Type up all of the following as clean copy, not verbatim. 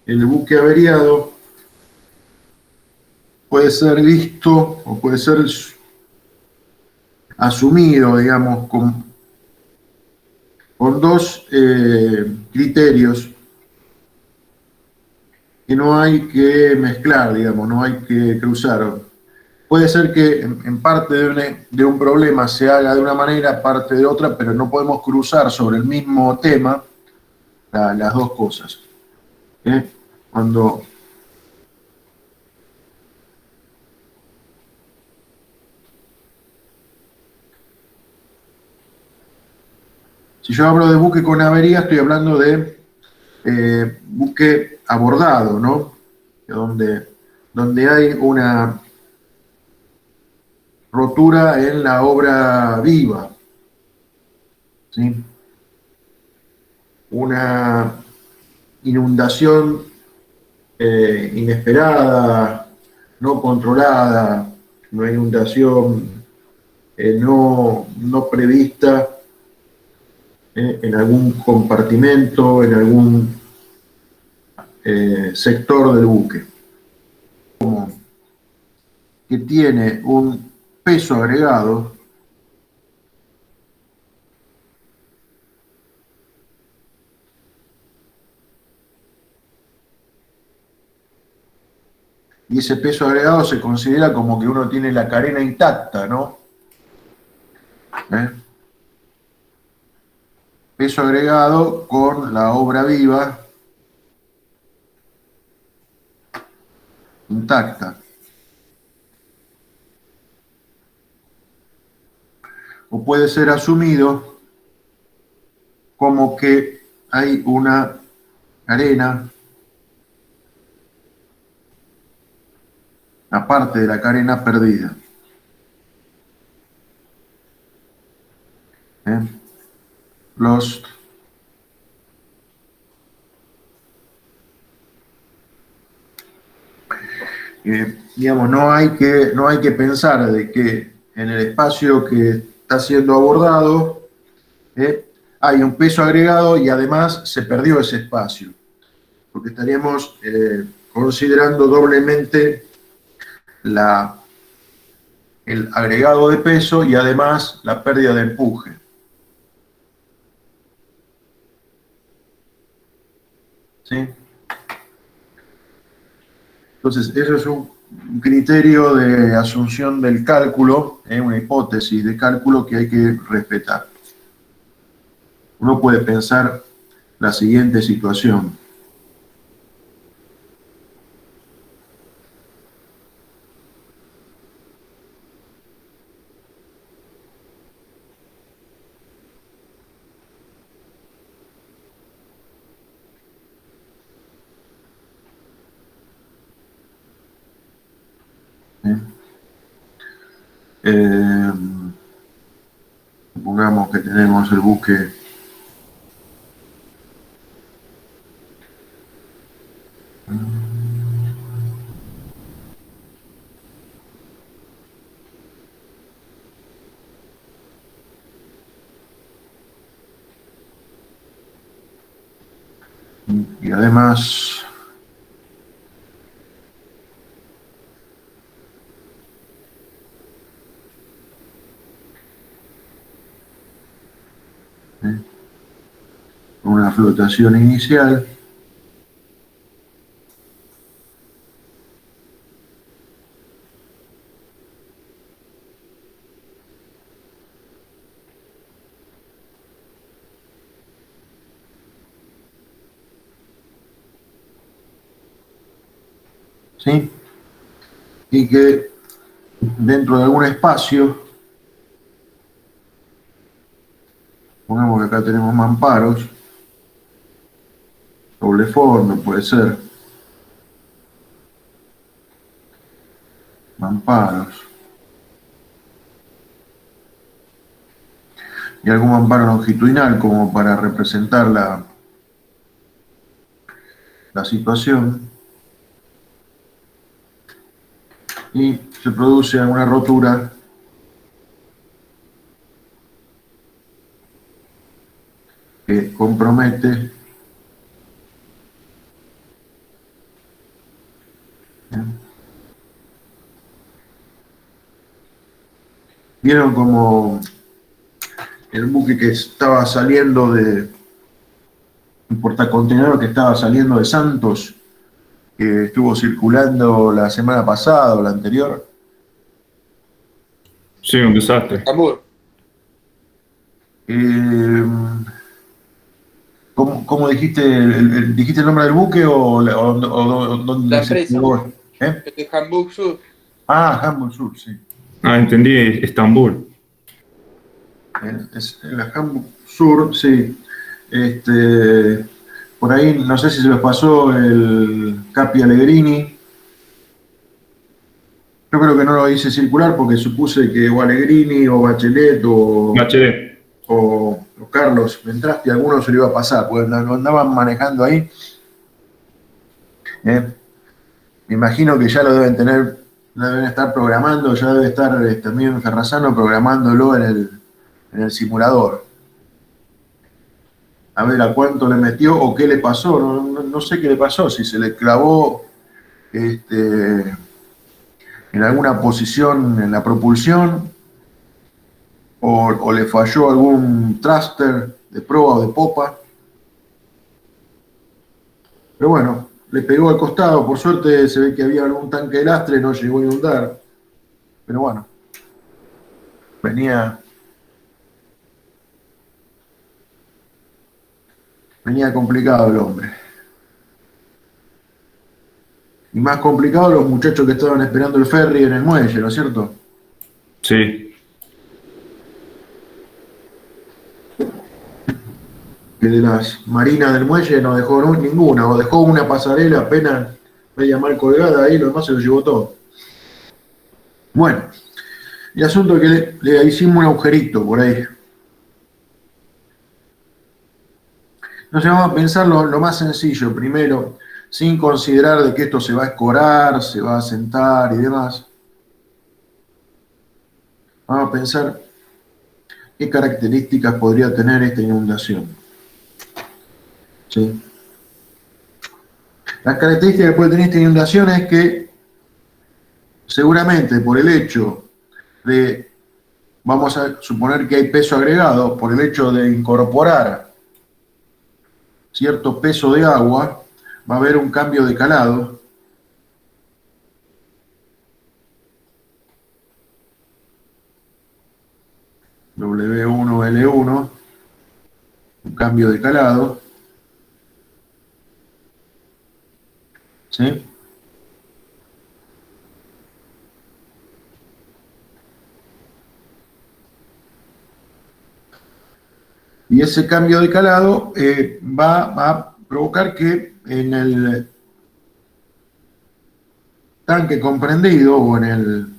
el buque averiado puede ser visto o puede ser asumido, digamos, con dos criterios que no hay que mezclar, digamos, no hay que cruzar. Puede ser que en parte de un problema se haga de una manera, parte de otra, pero no podemos cruzar sobre el mismo tema las dos cosas. ¿Eh? Cuando, si yo hablo de buque con avería, estoy hablando de buque abordado, ¿no? Donde, donde hay una rotura en la obra viva, ¿sí? Una inundación inesperada, no controlada, una inundación no prevista en algún compartimento, en algún sector del buque, que tiene un peso agregado y ese peso agregado se considera como que uno tiene la carena intacta, ¿no? ¿Eh? Peso agregado con la obra viva intacta. O puede ser asumido como que hay una carena, aparte de la carena perdida. ¿Eh? Los, digamos, no hay que pensar de que en el espacio que está siendo abordado hay un peso agregado y además se perdió ese espacio, porque estaríamos considerando doblemente la, el agregado de peso y además la pérdida de empuje. ¿Sí? Entonces, eso es un criterio de asunción del cálculo, una hipótesis de cálculo que hay que respetar. Uno puede pensar la siguiente situación. ¿Eh? Eh, Supongamos que tenemos el buque y además ¿eh? Una flotación inicial. ¿Sí? Y que dentro de algún espacio, pongamos que acá tenemos mamparos, doble forma puede ser, mamparos, y algún mamparo longitudinal como para representar la situación, y se produce alguna rotura que compromete Vieron como el buque que estaba saliendo un portacontenedor que estaba saliendo de Santos, que estuvo circulando la semana pasada o la anterior. Sí, un desastre. Tambor. ¿Cómo dijiste? ¿Dijiste el nombre del buque o dónde La se empresa. llegó? El de Hamburg Sur. Ah, Hamburg Sur, sí. Ah, entendí, Estambul. Es el Hamburg Sur, sí. Por ahí, no sé si se los pasó el Capi Allegrini. Yo creo que no lo hice circular porque supuse que o Allegrini o Bachelet Bachelet. o Carlos Ventrasti, alguno se lo iba a pasar, porque lo andaban manejando ahí. Me imagino que ya lo deben tener, lo deben estar programando, ya debe estar también Ferrazano programándolo en el simulador. A ver a cuánto le metió o qué le pasó, no sé qué le pasó, si se le clavó en alguna posición en la propulsión o le falló algún thruster de proa o de popa. Pero bueno, le pegó al costado, por suerte se ve que había algún tanque de lastre, no llegó a inundar. Pero bueno, venía complicado el hombre. Y más complicado los muchachos que estaban esperando el ferry en el muelle, ¿no es cierto? Sí. Que de las marinas del muelle no dejó ninguna, o dejó una pasarela apenas media mal colgada ahí, lo demás se lo llevó todo. Bueno, el asunto es que le hicimos un agujerito por ahí. Entonces vamos a pensar lo más sencillo primero, sin considerar de que esto se va a escorar, se va a sentar y demás. Vamos a pensar qué características podría tener esta inundación. ¿Sí? Las características que puede tener esta inundación es que seguramente por el hecho de, vamos a suponer que hay peso agregado, por el hecho de incorporar cierto peso de agua, va a haber un cambio de calado. W1L1, un cambio de calado. ¿Sí? Y ese cambio de calado va a provocar que en el tanque comprendido o en el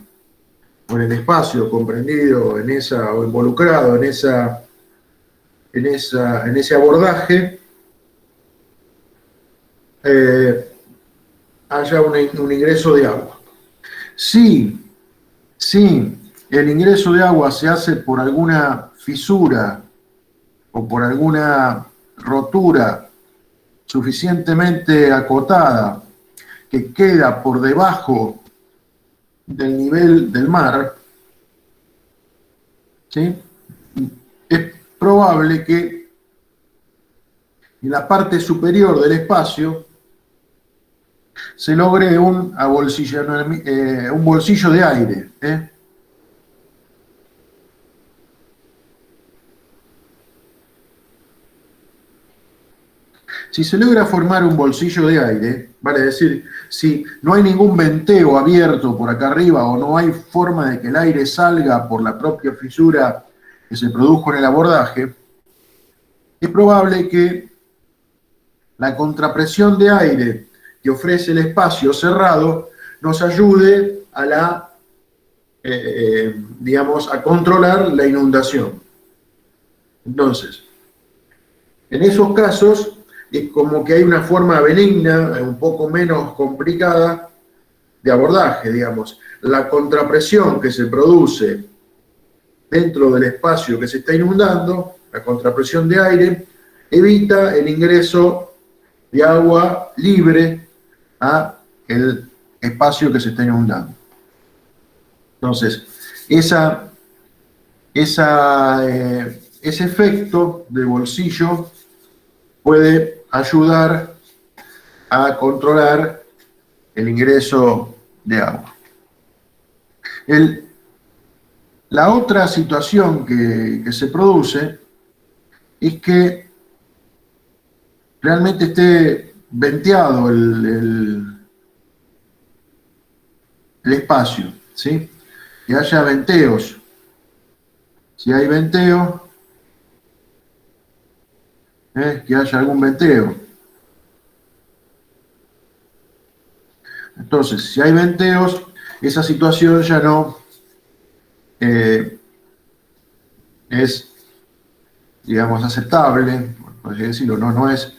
espacio comprendido en esa o involucrado en ese abordaje haya un ingreso de agua. Si el ingreso de agua se hace por alguna fisura o por alguna rotura suficientemente acotada que queda por debajo del nivel del mar, ¿sí? Es probable que en la parte superior del espacio se logre un bolsillo de aire. Si se logra formar un bolsillo de aire, vale decir, si no hay ningún venteo abierto por acá arriba o no hay forma de que el aire salga por la propia fisura que se produjo en el abordaje, es probable que la contrapresión de aire que ofrece el espacio cerrado nos ayude a a controlar la inundación. Entonces, en esos casos, es como que hay una forma benigna, un poco menos complicada, de abordaje, digamos. La contrapresión que se produce dentro del espacio que se está inundando, la contrapresión de aire, evita el ingreso de agua libre a el espacio que se está inundando. Entonces, ese efecto de bolsillo puede ayudar a controlar el ingreso de agua. La otra situación que se produce es que realmente esté venteado el espacio, ¿sí? Que haya venteos. Si hay venteo, que haya algún venteo. Entonces, si hay venteos, esa situación ya no es, digamos, aceptable, por así decirlo, no es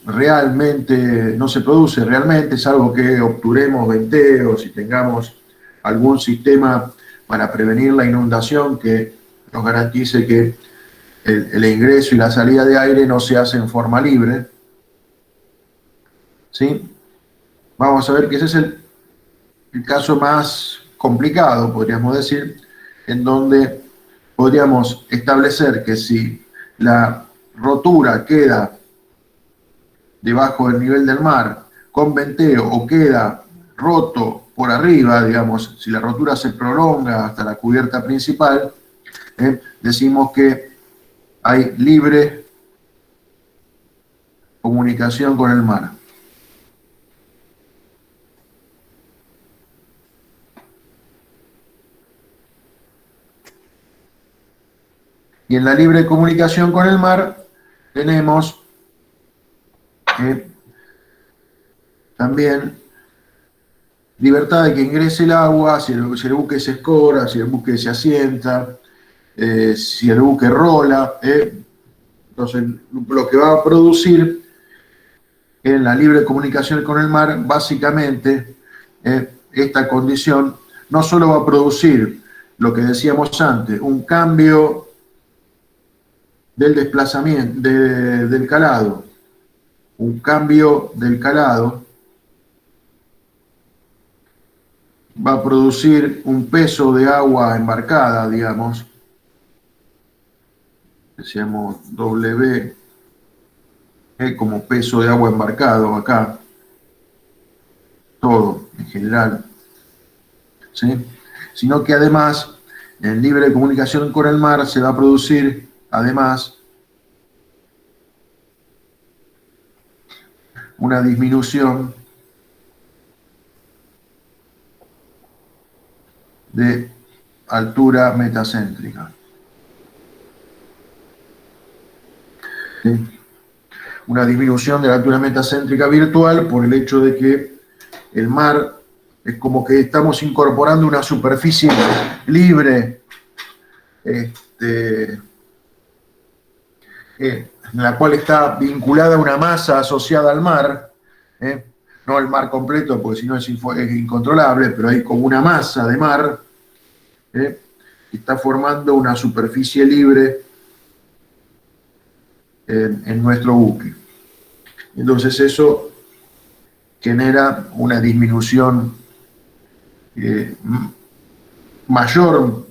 realmente, no se produce realmente, es algo que obturemos venteos y tengamos algún sistema para prevenir la inundación que nos garantice que el ingreso y la salida de aire no se hace en forma libre. ¿Sí? Vamos a ver que ese es el caso más complicado, podríamos decir, en donde podríamos establecer que si la rotura queda debajo del nivel del mar con venteo o queda roto por arriba, digamos, si la rotura se prolonga hasta la cubierta principal, decimos que hay libre comunicación con el mar. Y en la libre comunicación con el mar tenemos también libertad de que ingrese el agua, si el buque se escora, si el buque se asienta, si el buque rola. Entonces, lo que va a producir en la libre comunicación con el mar, básicamente, esta condición no solo va a producir lo que decíamos antes, un cambio del desplazamiento, del calado, un cambio del calado, va a producir un peso de agua embarcada, digamos, decíamos W, como peso de agua embarcado acá, todo en general, ¿sí? Sino que además, en libre comunicación con el mar, se va a producir, además, una disminución de altura metacéntrica. ¿Sí? Una disminución de la altura metacéntrica virtual por el hecho de que el mar es como que estamos incorporando una superficie libre en la cual está vinculada una masa asociada al mar, no el mar completo, porque si no es incontrolable, pero hay como una masa de mar que está formando una superficie libre en nuestro buque. Entonces eso genera una disminución mayor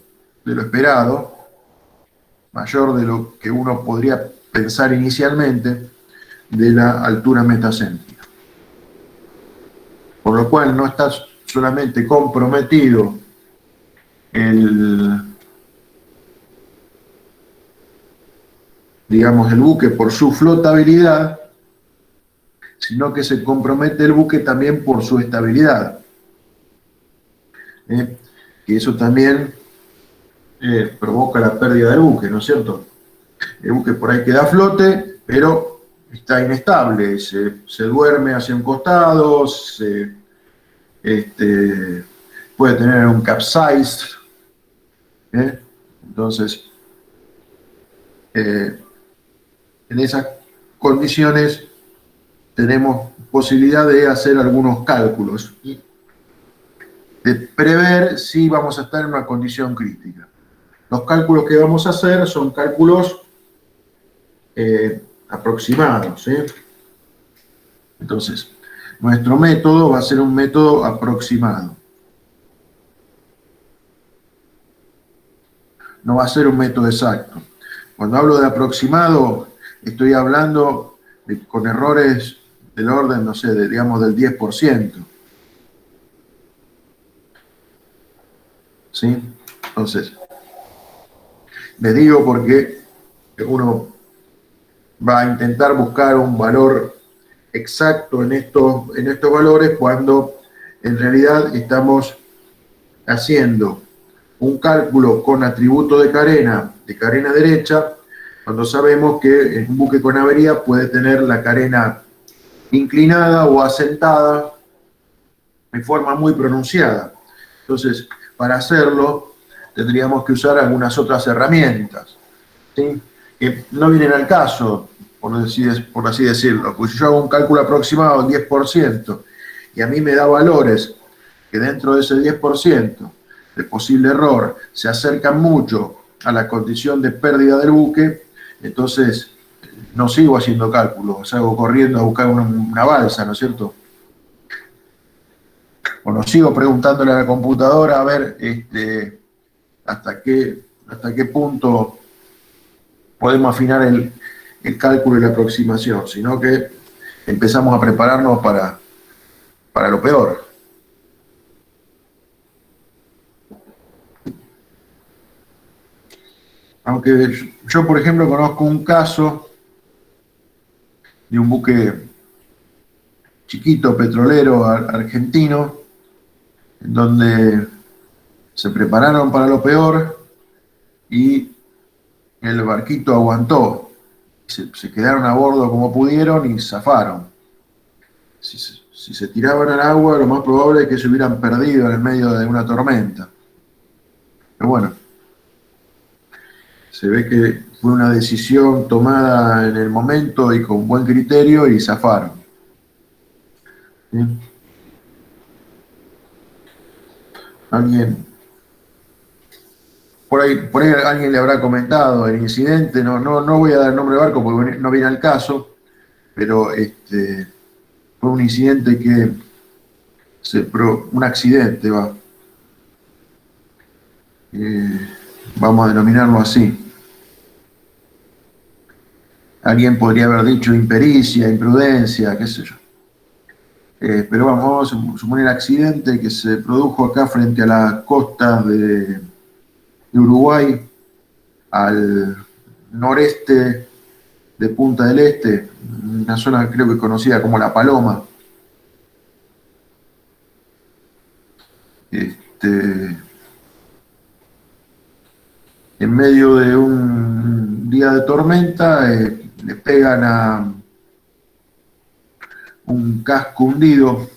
de lo esperado, mayor de lo que uno podría pensar inicialmente, de la altura metacéntrica. Por lo cual no está solamente comprometido digamos, el buque por su flotabilidad, sino que se compromete el buque también por su estabilidad. Y eso también provoca la pérdida del buque, ¿no es cierto? El buque por ahí queda a flote, pero está inestable, se duerme hacia un costado, puede tener un capsize. Entonces, en esas condiciones tenemos posibilidad de hacer algunos cálculos, de prever si vamos a estar en una condición crítica. Los cálculos que vamos a hacer son cálculos aproximados. Entonces, Nuestro método va a ser un método aproximado. No va a ser un método exacto. Cuando hablo de aproximado, estoy hablando con errores del orden, no sé, digamos del 10%. ¿Sí? Entonces, les digo porque uno va a intentar buscar un valor exacto en estos valores cuando en realidad estamos haciendo un cálculo con atributo de carena derecha, cuando sabemos que un buque con avería puede tener la carena inclinada o asentada en forma muy pronunciada. Entonces, para hacerlo, tendríamos que usar algunas otras herramientas, ¿sí? Que no vienen al caso, por así decirlo. Pues si yo hago un cálculo aproximado del 10% y a mí me da valores que dentro de ese 10% de posible error se acercan mucho a la condición de pérdida del buque, entonces no sigo haciendo cálculos, salgo corriendo a buscar una balsa, ¿no es cierto? O no sigo preguntándole a la computadora a ver hasta qué punto podemos afinar el cálculo y la aproximación, sino que empezamos a prepararnos para lo peor. Aunque yo, por ejemplo, conozco un caso de un buque chiquito, petrolero, argentino, en donde se prepararon para lo peor y el barquito aguantó. Se quedaron a bordo como pudieron y zafaron. Si se tiraban al agua, lo más probable es que se hubieran perdido en el medio de una tormenta. Pero bueno, se ve que fue una decisión tomada en el momento y con buen criterio y zafaron. ¿Sí? Por ahí alguien le habrá comentado el incidente, no voy a dar el nombre de barco porque no viene al caso, pero fue un incidente un accidente, vamos a denominarlo así. Alguien podría haber dicho impericia, imprudencia, qué sé yo. Pero vamos a suponer accidente que se produjo acá frente a las costas de Uruguay, al noreste de Punta del Este, una zona creo que conocida como La Paloma. En medio de un día de tormenta, le pegan a un casco hundido.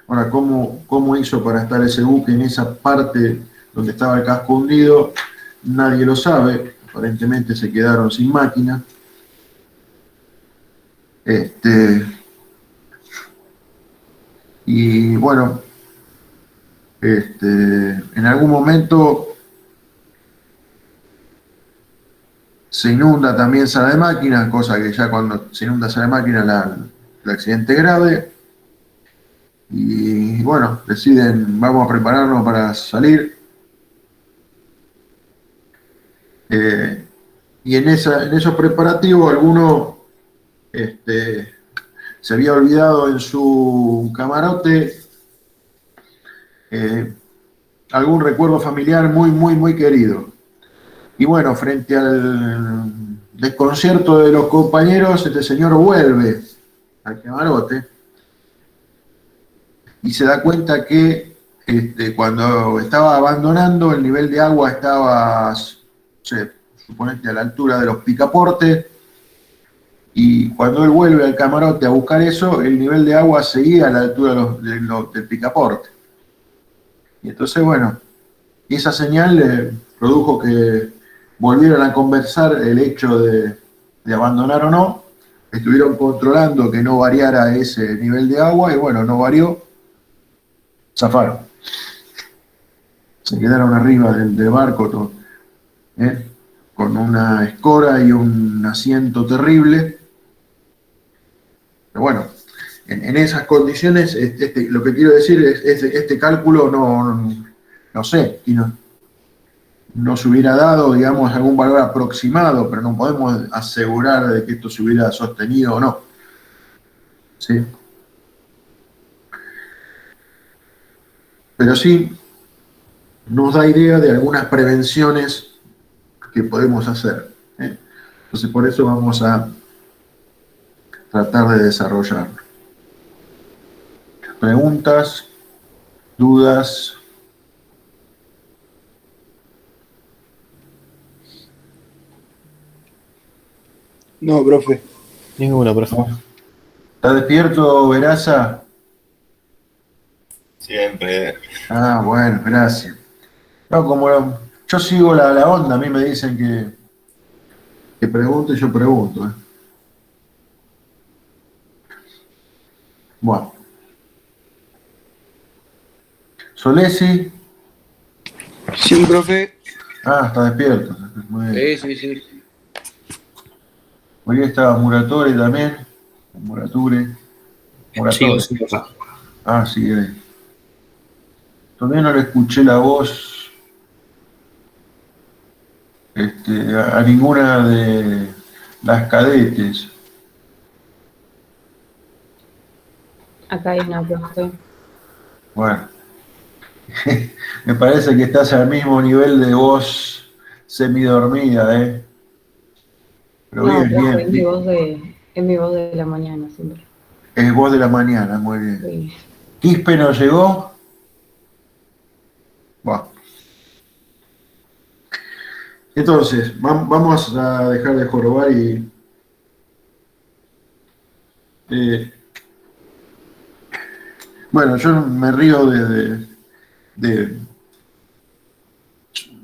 Ahora, ¿cómo hizo para estar ese buque en esa parte donde estaba el casco hundido? Nadie lo sabe. Aparentemente se quedaron sin máquina. Y bueno, en algún momento se inunda también sala de máquinas, cosa que ya cuando se inunda sala de máquinas el accidente es grave. Y bueno, deciden, vamos a prepararnos para salir. Y en esos preparativos alguno se había olvidado en su camarote algún recuerdo familiar muy querido. Y bueno, frente al desconcierto de los compañeros, este señor vuelve al camarote y se da cuenta que cuando estaba abandonando el nivel de agua estaba, suponete, a la altura de los picaportes, y cuando él vuelve al camarote a buscar eso, el nivel de agua seguía a la altura del picaporte. Y entonces, bueno, esa señal produjo que volvieron a conversar el hecho de abandonar o no. Estuvieron controlando que no variara ese nivel de agua y bueno, no varió, zafaron. Se quedaron arriba del barco con una escora y un asiento terrible. Pero bueno, en esas condiciones, lo que quiero decir es este cálculo no sé, y no se hubiera dado, digamos, algún valor aproximado, pero no podemos asegurar de que esto se hubiera sostenido o no. ¿Sí? Pero sí nos da idea de algunas prevenciones que podemos hacer. Entonces, por eso vamos a tratar de desarrollar. ¿Preguntas? ¿Dudas? No, profe. Ninguna, profe. ¿Está despierto, Veraza? Siempre. Ah, bueno, gracias. No, como yo sigo la onda, a mí me dicen que pregunte, yo pregunto. Bueno. Solesi. Sí, profe. Ah, está despierto. Muy bien. Sí. Hoy estaba Muratore también. Muratore. Sí, profe. Ah, sí. Todavía no le escuché la voz a ninguna de las cadetes. Acá hay una profe. Bueno. Me parece que estás al mismo nivel de voz semidormida, ¿eh? Pero No, bien, profe, bien. es mi voz de la mañana siempre. Es voz de la mañana, muy bien. Sí. ¿Quispe no llegó? Bueno. Entonces, vamos a dejar de jorobar y... bueno, yo me río de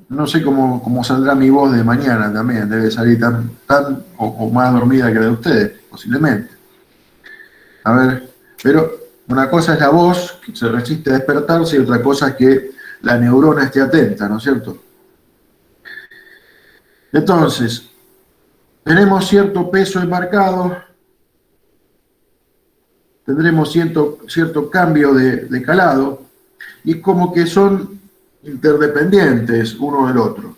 no sé cómo saldrá mi voz de mañana también, debe salir tan o más dormida que la de ustedes, posiblemente. A ver, pero una cosa es la voz, que se resiste a despertarse, y otra cosa es que la neurona esté atenta, ¿no es cierto? Entonces, tenemos cierto peso embarcado, tendremos cierto cambio de calado, y es como que son interdependientes uno del otro.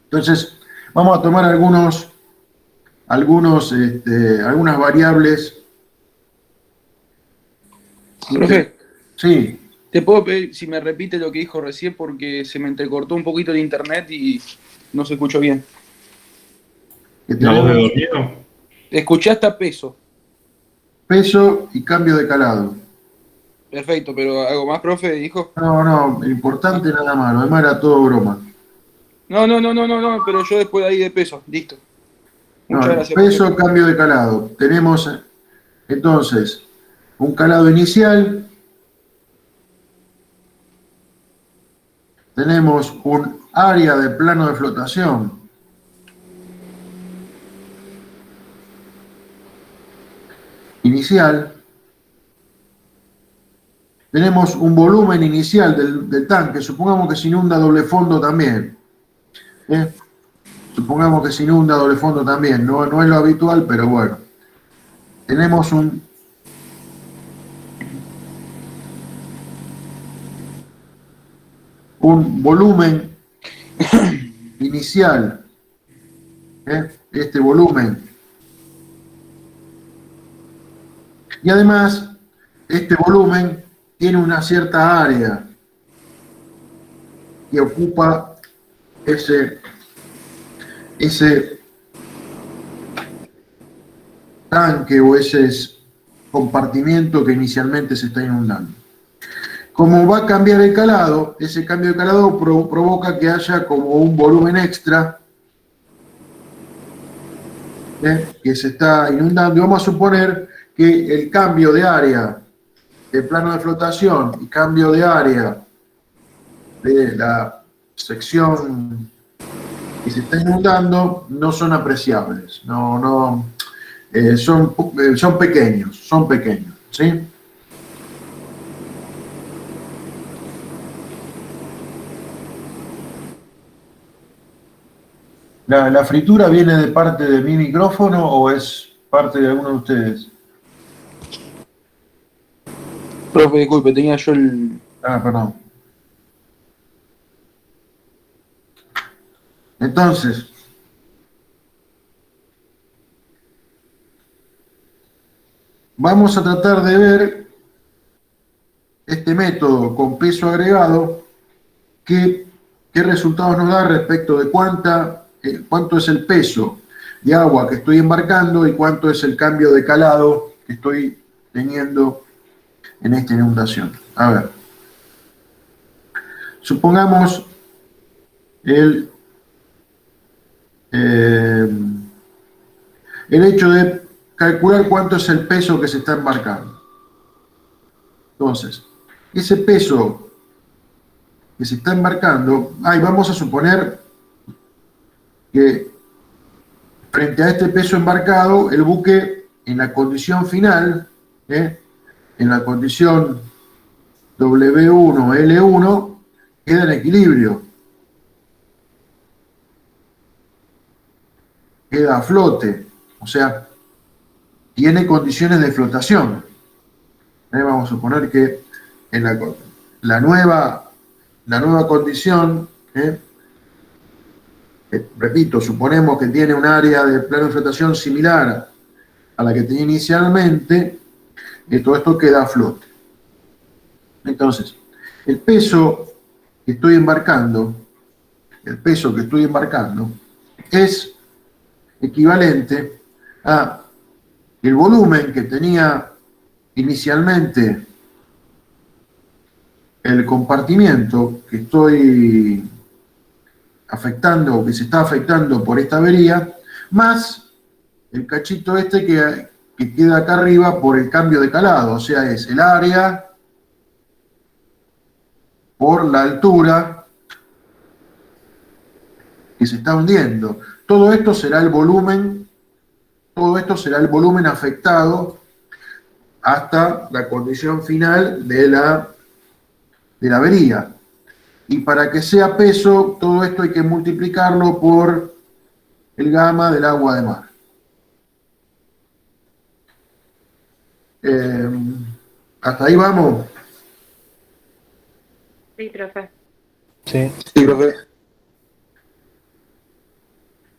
Entonces, vamos a tomar algunas variables. Profe, Sí, ¿te puedo pedir si me repite lo que dijo recién porque se me entrecortó un poquito el internet y no se escuchó bien? que ¿La voz de tenemos dormido? Escuché hasta peso. peso y cambio de calado. Perfecto, pero ¿algo más, profe, dijo? No, importante nada más, lo demás era todo broma. No, pero yo después de ahí de peso, listo. Muchas No, gracias, peso, profe. cambio de calado. Tenemos entonces un calado inicial, tenemos un área de plano de flotación, inicial, tenemos un volumen inicial del tanque, supongamos que se inunda doble fondo también. Supongamos que se inunda doble fondo también, no es lo habitual, pero bueno. Tenemos un volumen inicial, este volumen. Y además, este volumen tiene una cierta área que ocupa ese tanque o ese compartimiento que inicialmente se está inundando. Como va a cambiar el calado, ese cambio de calado provoca que haya como un volumen extra que se está inundando. Y vamos a suponer que el cambio de área de plano de flotación y cambio de área de la sección que se está inundando no son apreciables, son pequeños, ¿sí? ¿La fritura viene de parte de mi micrófono o es parte de alguno de ustedes? Profe, disculpe, tenía yo el... Ah, perdón. Entonces, vamos a tratar de ver este método con peso agregado, qué resultados nos da respecto de cuánto es el peso de agua que estoy embarcando y cuánto es el cambio de calado que estoy teniendo en esta inundación. A ver, supongamos el hecho de calcular cuánto es el peso que se está embarcando. Entonces, ese peso que se está embarcando, vamos a suponer que frente a este peso embarcado, el buque en la condición final, en la condición W1L1, queda en equilibrio, queda a flote, o sea, tiene condiciones de flotación. Vamos a suponer que en la nueva condición, repito, suponemos que tiene un área de plano de flotación similar a la que tenía inicialmente, todo esto queda a flote. Entonces, el peso que estoy embarcando es equivalente a el volumen que tenía inicialmente el compartimiento que estoy afectando o que se está afectando por esta avería, más el cachito este que queda acá arriba por el cambio de calado, o sea, es el área por la altura que se está hundiendo. Todo esto será el volumen afectado hasta la condición final de la avería. Y para que sea peso, todo esto hay que multiplicarlo por el gamma del agua de mar. ¿Hasta ahí vamos? Sí, profe. Sí, profe.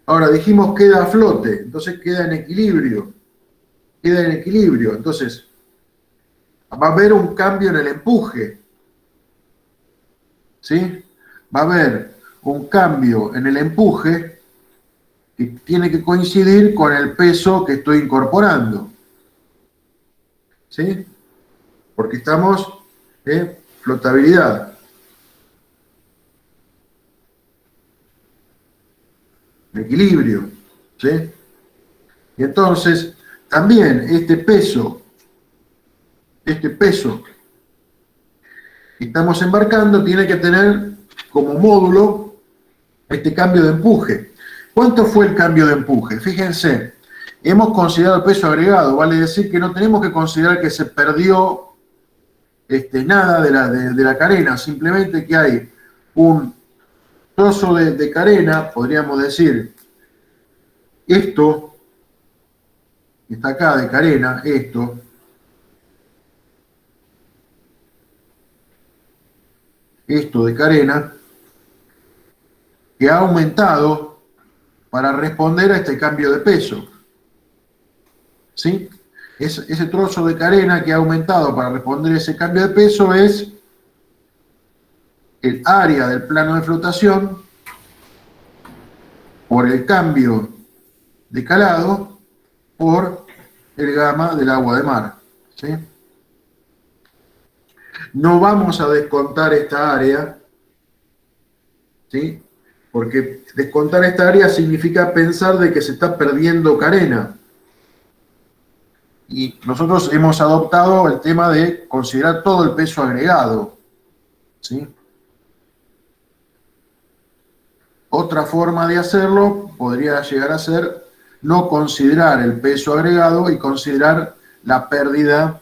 Ahora dijimos queda a flote, entonces queda en equilibrio. Entonces va a haber un cambio en el empuje. ¿Sí? Va a haber un cambio en el empuje que tiene que coincidir con el peso que estoy incorporando. ¿Sí? Porque estamos en flotabilidad. En equilibrio. ¿Sí? Y entonces, también este peso que estamos embarcando tiene que tener como módulo este cambio de empuje. ¿Cuánto fue el cambio de empuje? Fíjense, hemos considerado el peso agregado, vale decir que no tenemos que considerar que se perdió nada de la carena, simplemente que hay un trozo de carena, podríamos decir, esto que está acá de carena, esto de carena, que ha aumentado para responder a este cambio de peso. ¿Sí? Ese trozo de carena que ha aumentado para responder a ese cambio de peso es el área del plano de flotación por el cambio de calado por el gamma del agua de mar. ¿Sí? No vamos a descontar esta área, ¿sí? Porque descontar esta área significa pensar de que se está perdiendo carena. Y nosotros hemos adoptado el tema de considerar todo el peso agregado. ¿Sí? Otra forma de hacerlo podría llegar a ser no considerar el peso agregado y considerar la pérdida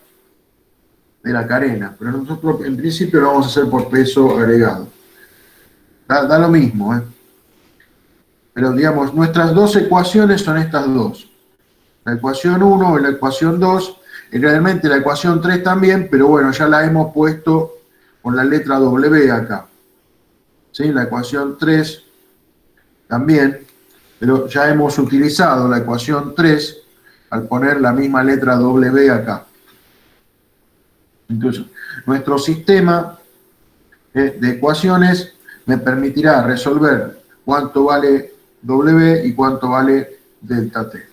de la carena. Pero nosotros en principio lo vamos a hacer por peso agregado. Da lo mismo, ¿eh? Pero digamos, nuestras dos ecuaciones son estas dos. La ecuación 1 y la ecuación 2 realmente la ecuación 3 también, pero bueno, ya la hemos puesto con la letra W acá. ¿Sí? La ecuación 3 también, pero ya hemos utilizado la ecuación 3 al poner la misma letra W acá. Entonces, nuestro sistema de ecuaciones me permitirá resolver cuánto vale W y cuánto vale delta T.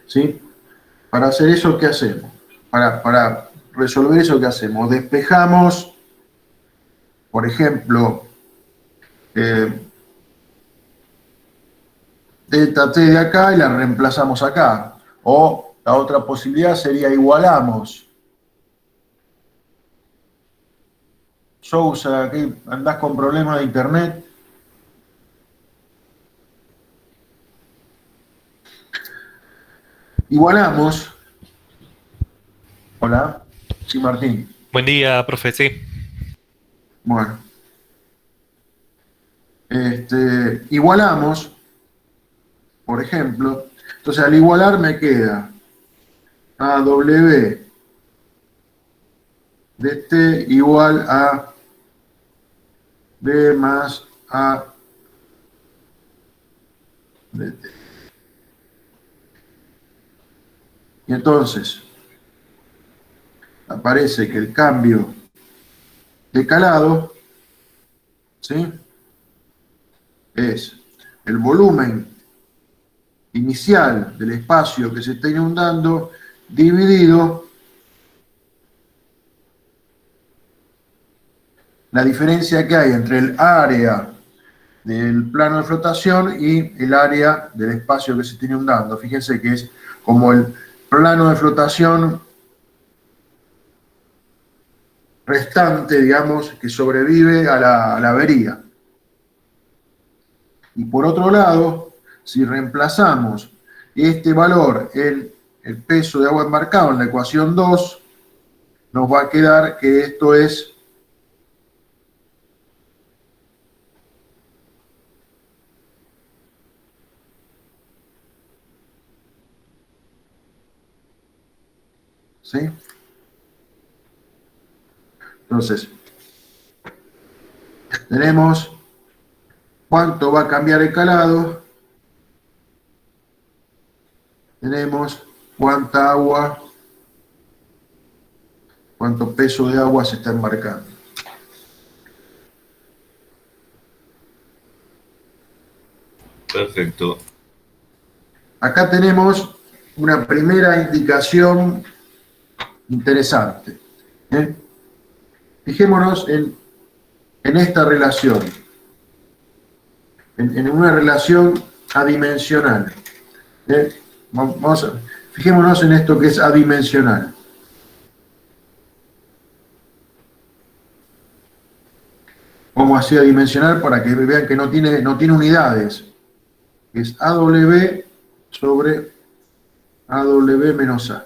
¿Sí? Para hacer eso, ¿qué hacemos? Para resolver eso, ¿qué hacemos? Despejamos, por ejemplo, delta T de acá y la reemplazamos acá. O la otra posibilidad sería igualamos. Sousa, ¿qué? ¿Andás con problemas de internet? Igualamos. Hola. Sí, Martín. Buen día, profe, sí. Bueno. Igualamos, por ejemplo. Entonces, al igualar me queda AW de T igual a B más A de T. Y entonces, aparece que el cambio de calado, ¿sí?, es el volumen inicial del espacio que se está inundando dividido la diferencia que hay entre el área del plano de flotación y el área del espacio que se está inundando. Fíjense que es como el plano de flotación restante, digamos, que sobrevive a la avería. Y por otro lado, si reemplazamos este valor en el peso de agua embarcado en la ecuación 2, nos va a quedar que esto es ¿sí? Entonces, tenemos cuánto va a cambiar el calado, tenemos cuánta agua, cuánto peso de agua se está embarcando. Perfecto. Acá tenemos una primera indicación interesante. Fijémonos en esta relación, en una relación adimensional. Fijémonos en esto que es adimensional. ¿Cómo así adimensional? Para que vean que no tiene unidades. Es AW sobre AW menos A.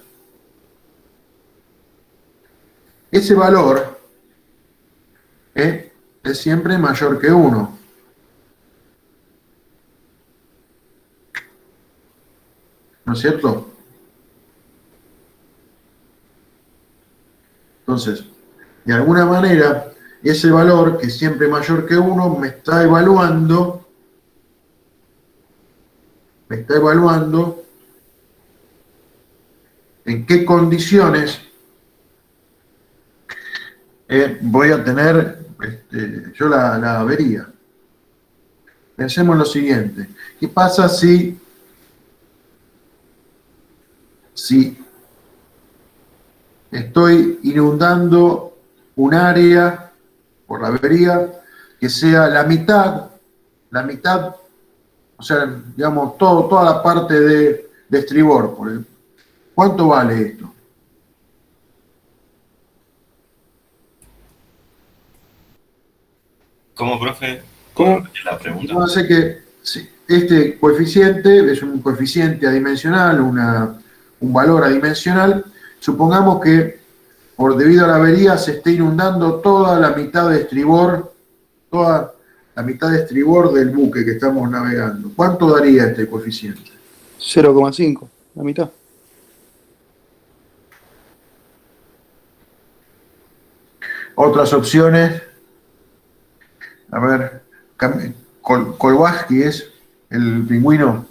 Ese valor es siempre mayor que 1. ¿No es cierto? Entonces, de alguna manera, ese valor, que es siempre mayor que 1, me está evaluando en qué condiciones voy a tener yo la avería. Pensemos en lo siguiente. ¿Qué pasa si estoy inundando un área por la avería que sea la mitad, o sea, digamos, toda la parte de estribor? ¿Cuánto vale esto? ¿Cómo, profe? ¿Cómo? La pregunta. No sé que este coeficiente es un coeficiente adimensional, un valor adimensional. Supongamos que debido a la avería se esté inundando toda la mitad de estribor, toda la mitad de estribor del buque que estamos navegando. ¿Cuánto daría este coeficiente? 0,5, la mitad. Otras opciones, a ver, Kowalski es el pingüino.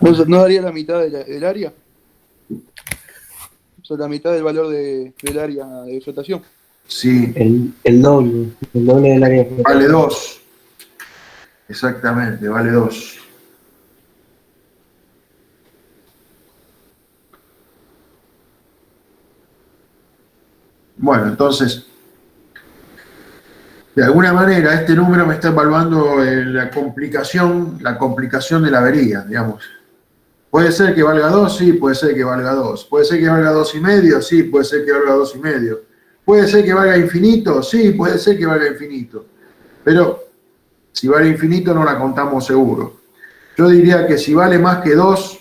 ¿No daría la mitad del área? O sea, la mitad del valor del área de flotación. Sí, El doble del área de flotación. vale 2. Exactamente, vale 2. Bueno, entonces, de alguna manera este número me está evaluando la complicación de la avería, digamos. Puede ser que valga 2, sí, puede ser que valga 2. Puede ser que valga 2,5, sí, puede ser que valga 2,5. Puede ser que valga infinito, sí, puede ser que valga infinito. Pero si vale infinito no la contamos seguro. Yo diría que si vale más que 2,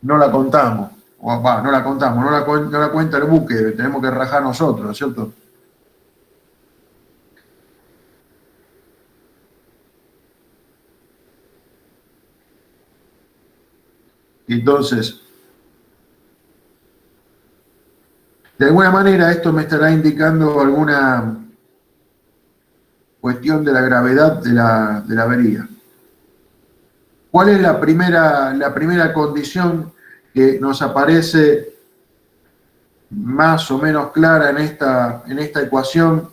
no la contamos. O va, no la contamos, no la cuenta el buque, tenemos que rajar nosotros, ¿no es cierto? Entonces, de alguna manera esto me estará indicando alguna cuestión de la gravedad de la avería. ¿Cuál es la primera condición que nos aparece más o menos clara en esta ecuación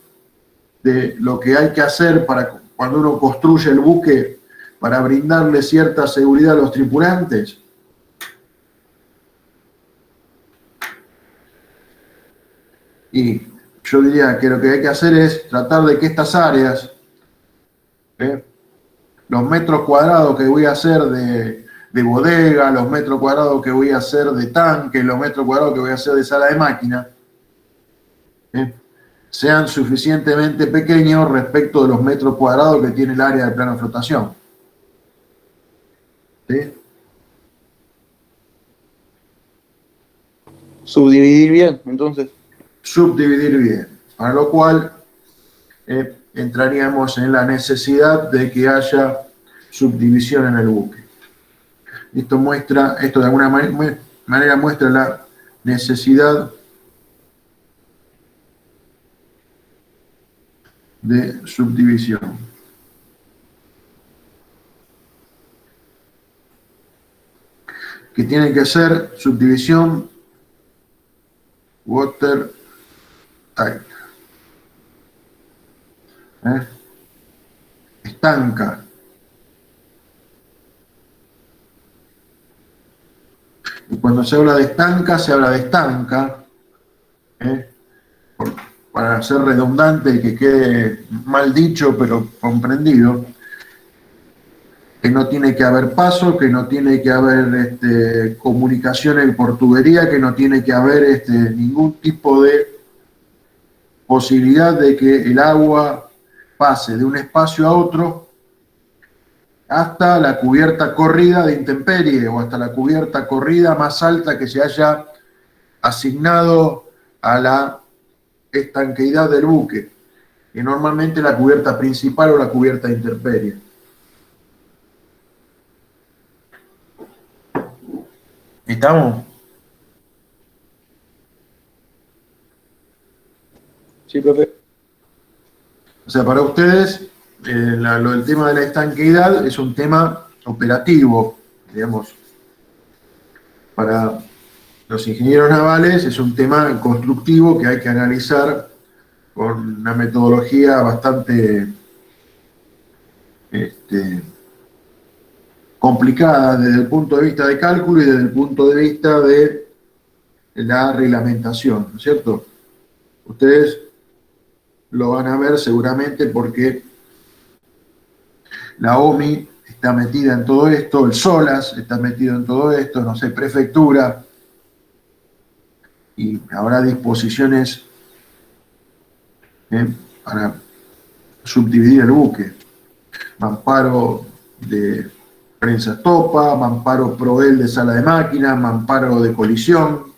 de lo que hay que hacer para cuando uno construye el buque para brindarle cierta seguridad a los tripulantes? Y yo diría que lo que hay que hacer es tratar de que estas áreas, los metros cuadrados que voy a hacer de bodega, los metros cuadrados que voy a hacer de tanque, los metros cuadrados que voy a hacer de sala de máquina, sean suficientemente pequeños respecto de los metros cuadrados que tiene el área de plano de flotación. ¿Sí? Subdividir bien, entonces. Subdividir bien, para lo cual entraríamos en la necesidad de que haya subdivisión en el buque. Esto de alguna manera muestra la necesidad de subdivisión. Que tiene que ser subdivisión watertight. Estanca. Y cuando se habla de estanca, se habla de estanca, para ser redundante y que quede mal dicho pero comprendido, que no tiene que haber paso, que no tiene que haber comunicaciones por tubería, que no tiene que haber ningún tipo de posibilidad de que el agua pase de un espacio a otro hasta la cubierta corrida de intemperie o hasta la cubierta corrida más alta que se haya asignado a la estanqueidad del buque, que normalmente la cubierta principal o la cubierta de intemperie. ¿Estamos? Sí, profe. O sea, para ustedes, lo del tema de la estanqueidad es un tema operativo, digamos. Para los ingenieros navales es un tema constructivo que hay que analizar con una metodología bastante complicada desde el punto de vista de cálculo y desde el punto de vista de la reglamentación, ¿no es cierto? Ustedes lo van a ver seguramente porque la OMI está metida en todo esto, el SOLAS está metido en todo esto, no sé, prefectura, y habrá disposiciones para subdividir el buque. Mamparo de prensa estopa, mamparo proel de sala de máquina, mamparo de colisión,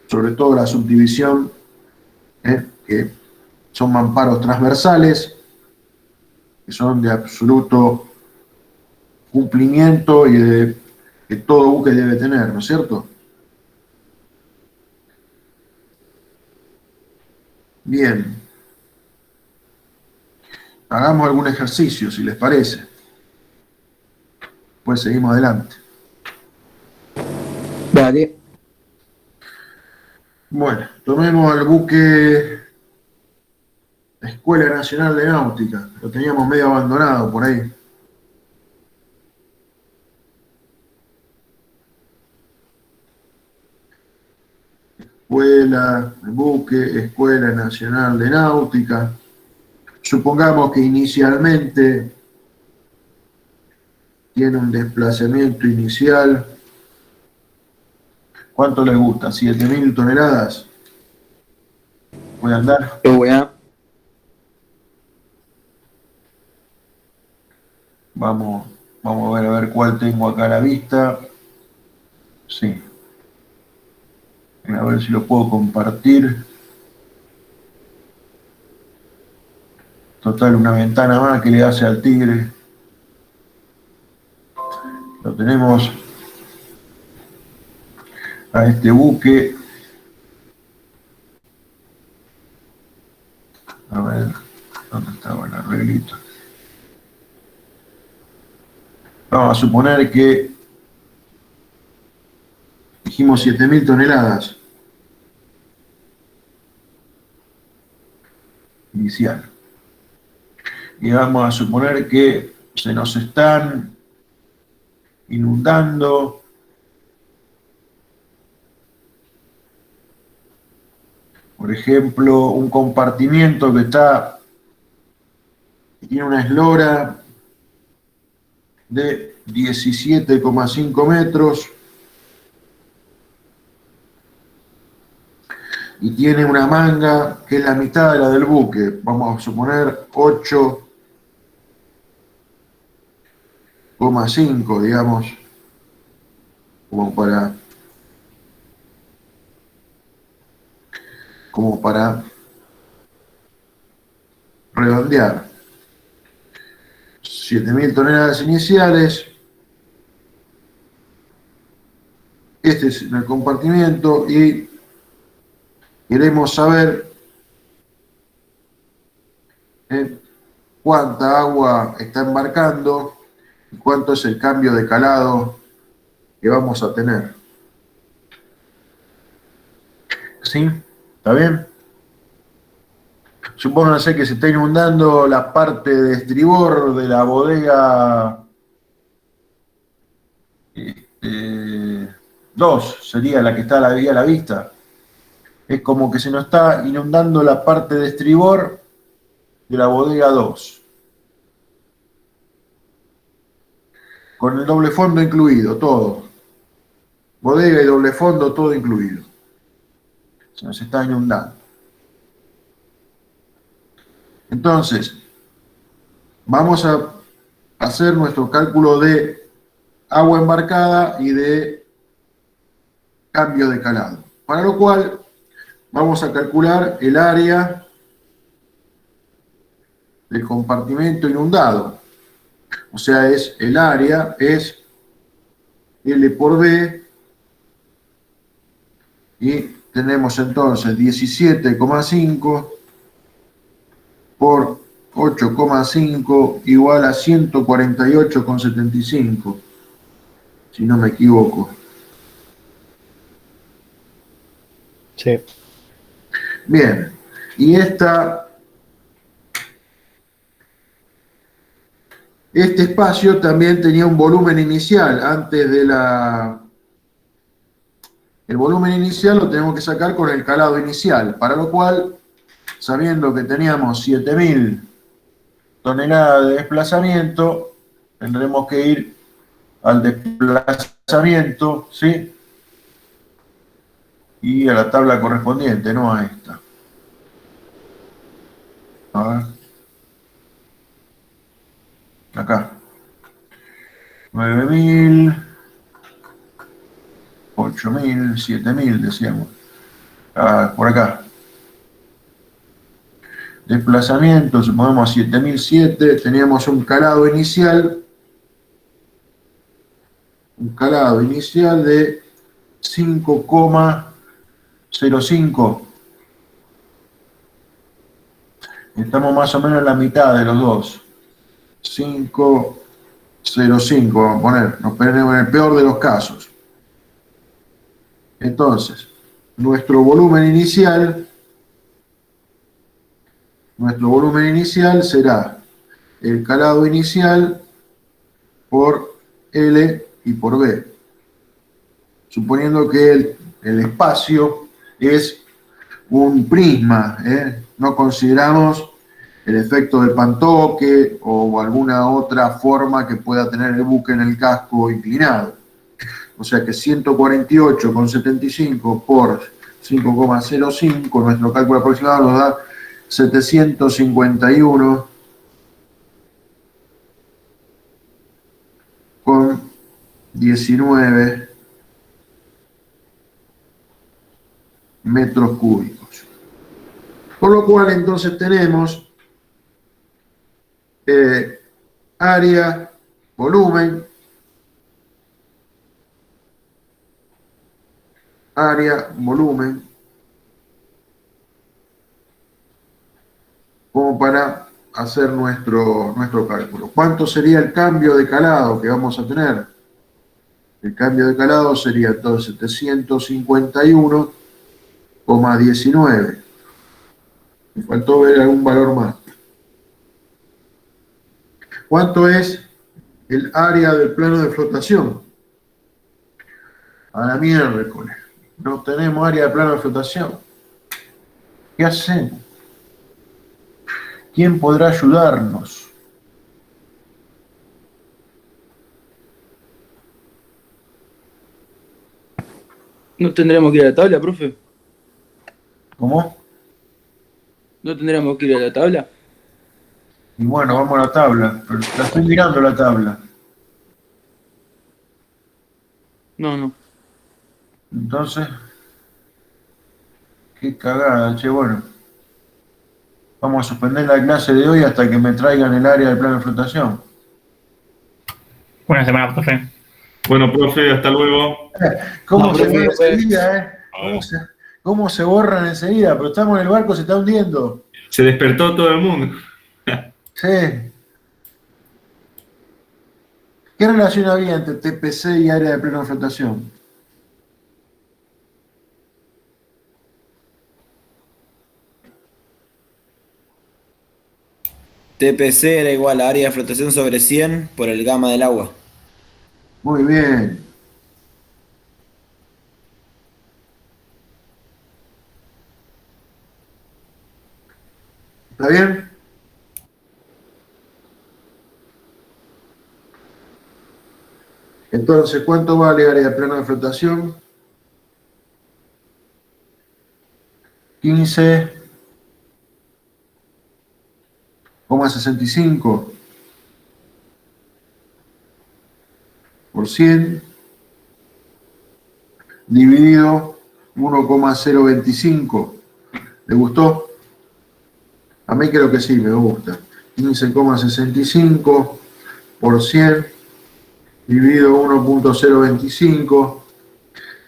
sobre todo la subdivisión, que son mamparos transversales, que son de absoluto cumplimiento y que todo buque debe tener, ¿no es cierto? Bien. Hagamos algún ejercicio, si les parece. Pues seguimos adelante. Dale. Bueno, tomemos el buque Escuela Nacional de Náutica. Lo teníamos medio abandonado por ahí. Escuela Nacional de Náutica. Supongamos que inicialmente tiene un desplazamiento inicial. ¿Cuánto le gusta? ¿7.000 toneladas? ¿Puede andar? Qué weá. Vamos a ver cuál tengo acá a la vista. Sí. A ver si lo puedo compartir. Total, una ventana más que le hace al tigre. Lo tenemos a este buque. A ver, ¿dónde estaba el arreglito? Vamos a suponer que dijimos 7.000 toneladas inicial. Y vamos a suponer que se nos están inundando por ejemplo un compartimiento que tiene una eslora de 17,5 metros y tiene una manga que es la mitad de la del buque, vamos a suponer 8,5, digamos, como para redondear. 7.000 toneladas iniciales. Este es el compartimiento y queremos saber cuánta agua está embarcando y cuánto es el cambio de calado que vamos a tener. ¿Sí? ¿Está bien? Supónganse que se está inundando la parte de estribor de la bodega 2, sería la que está ahí a la vista. Es como que se nos está inundando la parte de estribor de la bodega 2. Con el doble fondo incluido, todo. Bodega y doble fondo, todo incluido. Se nos está inundando. Entonces, vamos a hacer nuestro cálculo de agua embarcada y de cambio de calado. Para lo cual, vamos a calcular el área del compartimento inundado. O sea, el área es L por B y tenemos entonces 17,5 por 8,5 igual a 148,75, si no me equivoco. Sí. Bien, y este espacio también tenía un volumen inicial antes de el volumen inicial lo tenemos que sacar con el calado inicial, para lo cual, sabiendo que teníamos 7.000 toneladas de desplazamiento, tendremos que ir al desplazamiento, ¿sí? Y a la tabla correspondiente, no a esta. A ver. Acá. 9.000, 8.000, 7.000, decíamos. Por acá. Desplazamiento, supongamos 7.007, teníamos un calado inicial de 5,05. Estamos más o menos en la mitad de los dos. 5,05 vamos a poner. Nos ponemos en el peor de los casos. Entonces, nuestro volumen inicial será el calado inicial por L y por B. Suponiendo que el espacio es un prisma, no consideramos el efecto del pantoque o alguna otra forma que pueda tener el buque en el casco inclinado. O sea que 148,75 por 5,05, nuestro cálculo aproximado nos da 751,19 metros cúbicos. Por lo cual entonces tenemos área, volumen, como para hacer nuestro cálculo. ¿Cuánto sería el cambio de calado que vamos a tener? El cambio de calado sería entonces 751,19. Me faltó ver algún valor más. ¿Cuánto es el área del plano de flotación? A la miércoles. No tenemos área de plano de flotación. ¿Qué hacemos? ¿Quién podrá ayudarnos? ¿No tendremos que ir a la tabla, profe? ¿Cómo? ¿No tendremos que ir a la tabla? Y bueno, vamos a la tabla. Pero la estoy mirando la tabla. No. Entonces, qué cagada, che, bueno. Vamos a suspender la clase de hoy hasta que me traigan el área del plano de flotación. Buena semana, profe. Bueno, profe, hasta luego. ¿Cómo No, se profe, borra no puede. enseguida, ¿Cómo se borran enseguida? Pero estamos en el barco, se está hundiendo. Se despertó todo el mundo. Sí. ¿Qué relación había entre TPC y área de plano de flotación? TPC era igual a área de flotación sobre 100 por el gamma del agua. Muy bien. ¿Está bien? Entonces, ¿cuánto vale área de plano de flotación? 15,65 por 100 dividido 1,025. ¿Le gustó? A mí creo que sí, me gusta. 15,65 por 100 dividido 1,025.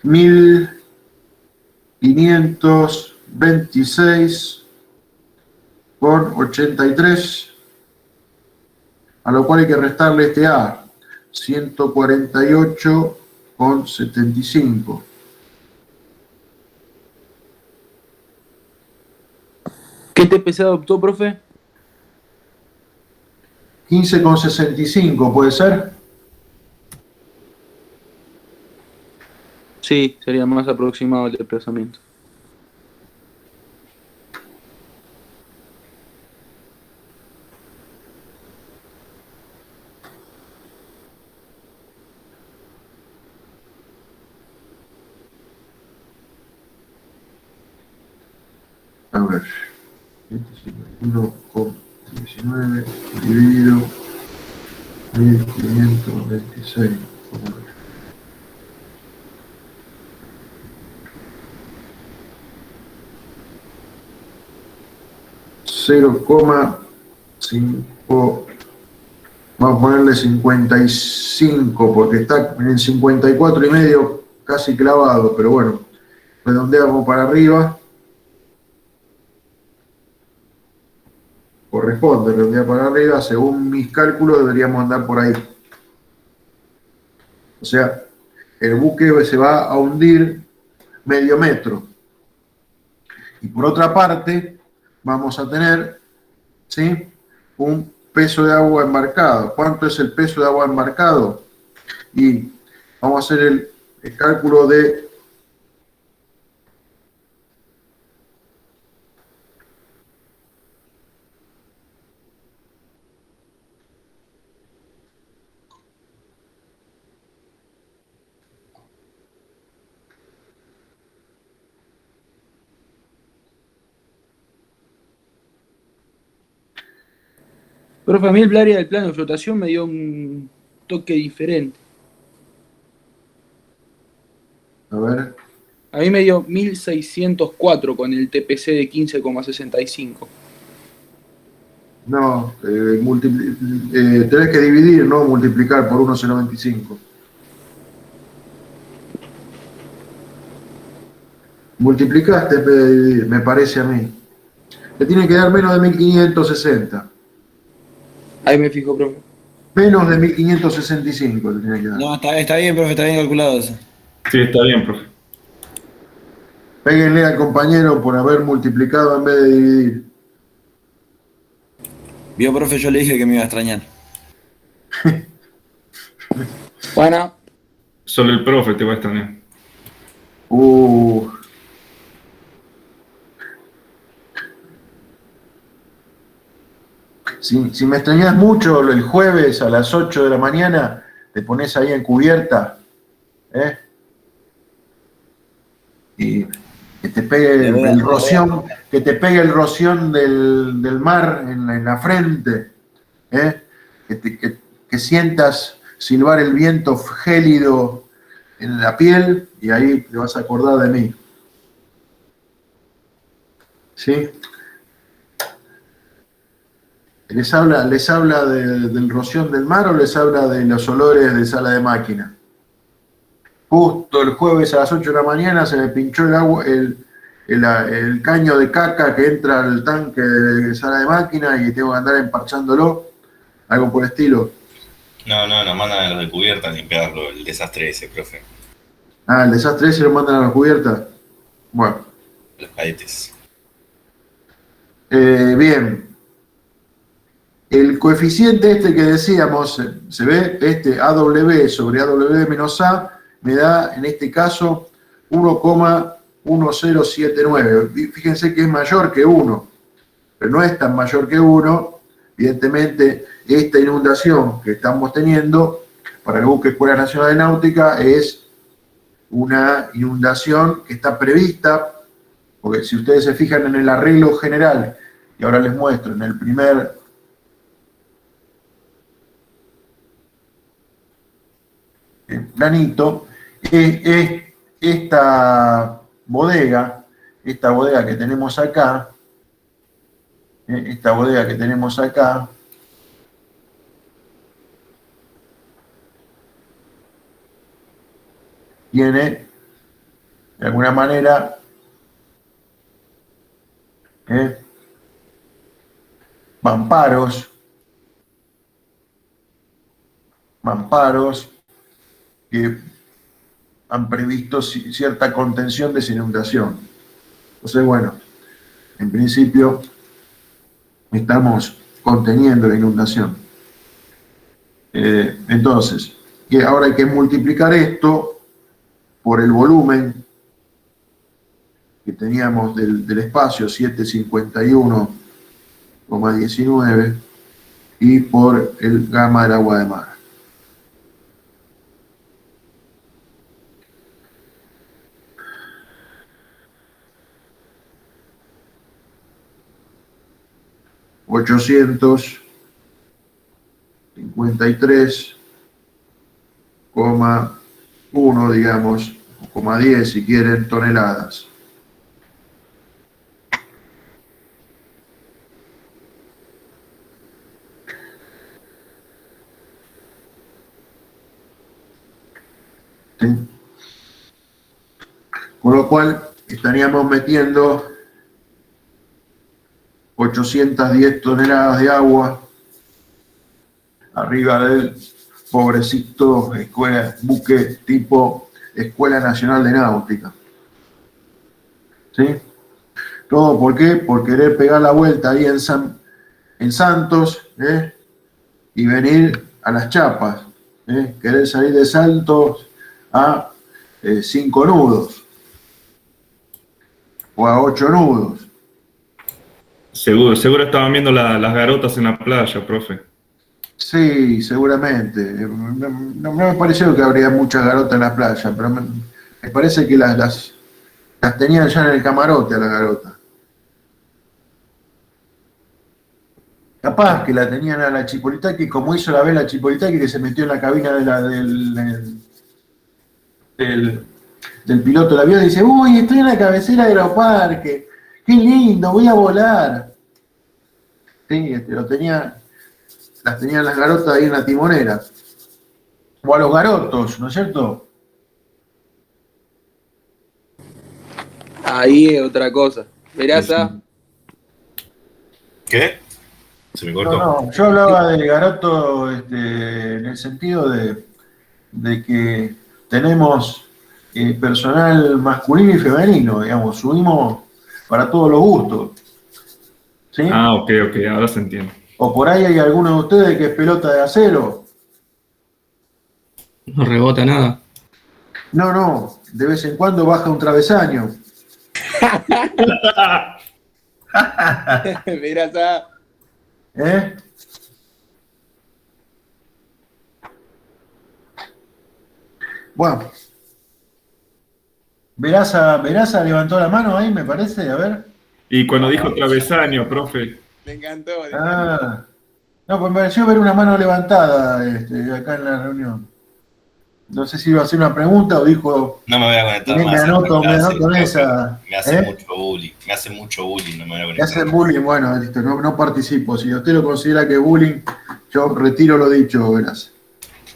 1526 por 83, a lo cual hay que restarle este A, 148,75. ¿Qué TPC adoptó, profe? 15,65, ¿puede ser? Sí, sería más aproximado el desplazamiento. A ver, 1,19 dividido 1526. 0,5, vamos a ponerle 55, porque está en 54,5, casi clavado, pero bueno, redondeamos para arriba. corresponde redondear para arriba, según mis cálculos deberíamos andar por ahí. O sea, el buque se va a hundir medio metro. Y por otra parte, vamos a tener, ¿sí?, un peso de agua embarcado. ¿Cuánto es el peso de agua embarcado? Y vamos a hacer el cálculo de Profe, a mí el área del plano de flotación me dio un toque diferente. a ver, A mí me dio 1604 con el TPC de 15,65. no, tenés que dividir, no multiplicar por 1,025. Multiplicaste en vez de dividir, me parece a mí. Te tiene que dar menos de 1560. Ahí me fijo, profe. Menos de 1565 te tiene que dar. No, está bien, profe, está bien calculado eso. Sí, está bien, profe. Péguenle al compañero por haber multiplicado en vez de dividir. Vio, profe, yo le dije que me iba a extrañar. Bueno, Solo el profe te va a extrañar. Si me extrañas mucho, el jueves a las 8 de la mañana te pones ahí en cubierta, ¿eh? Y que te pegue el roción, que te pegue el roción del mar en la frente, ¿eh? Que sientas silbar el viento gélido en la piel y ahí te vas a acordar de mí. ¿Sí? ¿Les habla del roción del mar o les habla de los olores de sala de máquina? Justo el jueves a las 8 de la mañana se me pinchó el agua, el caño de caca que entra al tanque de sala de máquina y tengo que andar emparchándolo, algo por el estilo. No, nos mandan a los de cubierta a limpiarlo, el desastre ese, profe. Ah, el desastre ese lo mandan a la cubierta. Bueno. Los cadetes. Bien. El coeficiente este que decíamos, se ve, este AW sobre AW menos A, me da en este caso 1,1079. Fíjense que es mayor que 1, pero no es tan mayor que 1. Evidentemente, esta inundación que estamos teniendo para el buque Escuela Nacional de Náutica es una inundación que está prevista, porque si ustedes se fijan en el arreglo general, y ahora les muestro en el primer planito, esta bodega que tenemos acá, tiene, de alguna manera, mamparos que han previsto cierta contención de esa inundación. Entonces, bueno, en principio estamos conteniendo la inundación. Entonces, ahora hay que multiplicar esto por el volumen que teníamos del espacio, 751,19, y por el gamma del agua de mar. $853,1, digamos, o 10 si quieren, toneladas. ¿Sí? Con lo cual estaríamos metiendo 8 810 toneladas de agua arriba del pobrecito buque tipo Escuela Nacional de Náutica. ¿Sí? ¿Todo por qué? Por querer pegar la vuelta ahí en Santos, y venir a las chapas, querer salir de Santos a 5 nudos o a 8 nudos. Seguro estaban viendo las garotas en la playa, profe. Sí, seguramente. No me pareció que habría muchas garotas en la playa, pero me parece que las tenían ya en el camarote a la garota. Capaz que la tenían a la Chipolitaki, como hizo la vez la Chipolitaki, que se metió en la cabina del piloto del avión y dice: uy, estoy en la cabecera del aeroparque, qué lindo, voy a volar. Sí, las tenían las garotas ahí en la timonera. O a los garotos, ¿no es cierto? Ahí es otra cosa. Veraza, ¿Qué? ¿Se me cortó? No, yo hablaba del garoto en el sentido de que tenemos personal masculino y femenino, digamos, subimos para todos los gustos. ¿Sí? Ah, ok, ahora se entiende. O por ahí hay alguno de ustedes que es pelota de acero. No rebota nada. No, de vez en cuando baja un travesaño. Veraza. ¿Eh? Bueno. Veraza levantó la mano ahí, me parece, a ver. Y cuando dijo travesaño, profe. Le encantó. Ah. No, pues me pareció ver una mano levantada acá en la reunión. No sé si iba a hacer una pregunta o dijo... No me voy a conectar Me más. anoto en Me esa. hace mucho bullying, no me voy a ¿Qué conectar. hacen bullying? Bueno, listo, no participo. Si usted lo considera que es bullying, yo retiro lo dicho, verás.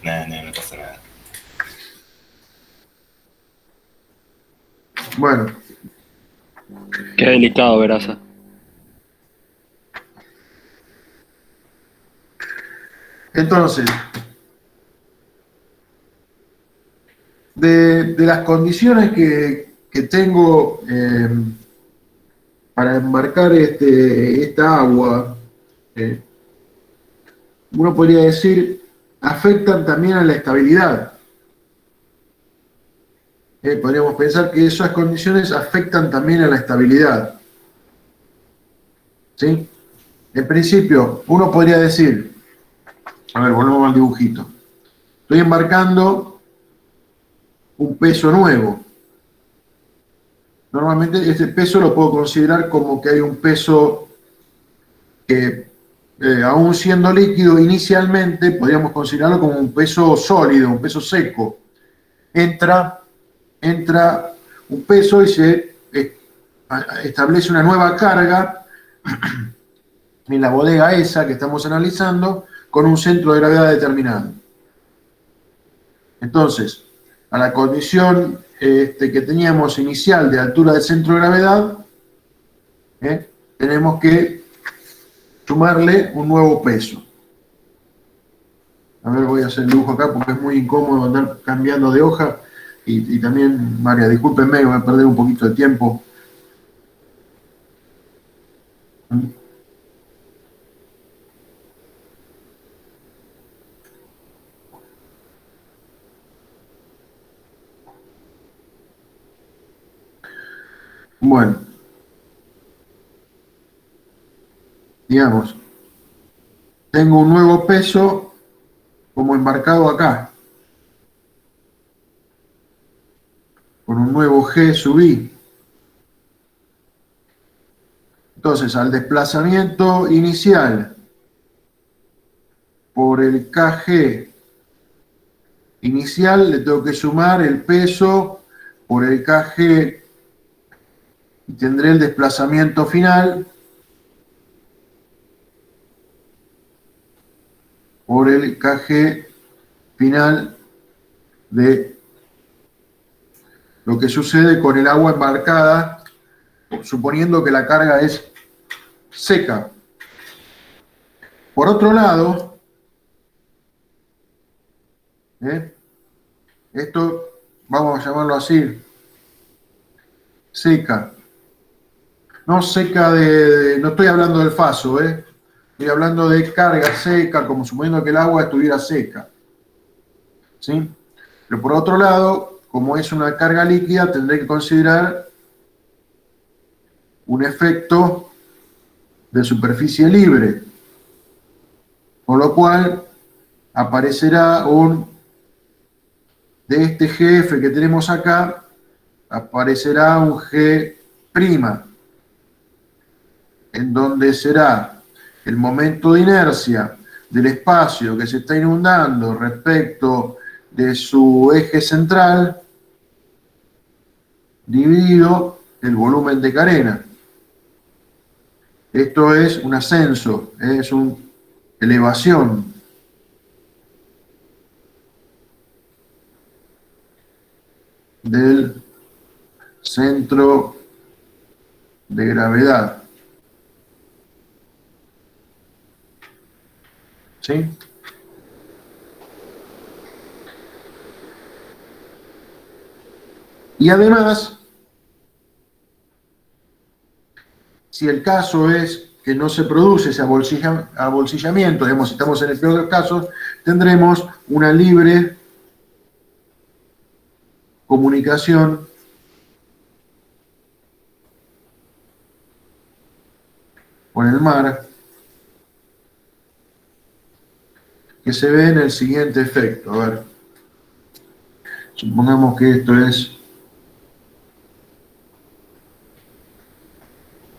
No pasa nada. Bueno, Qué delicado, Veraza. entonces, de las condiciones que tengo para embarcar esta agua, uno podría decir, afectan también a la estabilidad. Podríamos pensar que esas condiciones afectan también a la estabilidad. ¿Sí? En principio, uno podría decir, a ver, volvemos al dibujito. Estoy embarcando un peso nuevo. Normalmente este peso lo puedo considerar como que hay un peso que, aún siendo líquido inicialmente, podríamos considerarlo como un peso sólido, un peso seco. Entra un peso y se establece una nueva carga en la bodega esa que estamos analizando con un centro de gravedad determinado. Entonces, a la condición que teníamos inicial de altura del centro de gravedad, tenemos que sumarle un nuevo peso. A ver, voy a hacer el dibujo acá porque es muy incómodo andar cambiando de hoja. Y también, María, discúlpenme, voy a perder un poquito de tiempo. Bueno, digamos, tengo un nuevo peso como embarcado acá, con un nuevo G sub I. Entonces, al desplazamiento inicial por el KG inicial le tengo que sumar el peso por el KG y tendré el desplazamiento final por el KG final de lo que sucede con el agua embarcada, suponiendo que la carga es seca. Por otro lado, esto vamos a llamarlo así, seca. No seca no estoy hablando del faso, estoy hablando de carga seca, como suponiendo que el agua estuviera seca. ¿Sí? Pero por otro lado, como es una carga líquida, tendré que considerar un efecto de superficie libre, con lo cual aparecerá de este GF que tenemos acá, aparecerá un G', en donde será el momento de inercia del espacio que se está inundando respecto de su eje central, dividido el volumen de carena. Esto es un ascenso, es una elevación. Del centro de gravedad. ¿Sí? Y además, si el caso es que no se produce ese abolsillamiento, digamos, si estamos en el peor de los casos, tendremos una libre comunicación con el mar, que se ve en el siguiente efecto. A ver, supongamos que esto es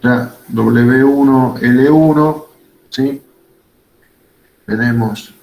ya W1, L1, ¿sí? Tenemos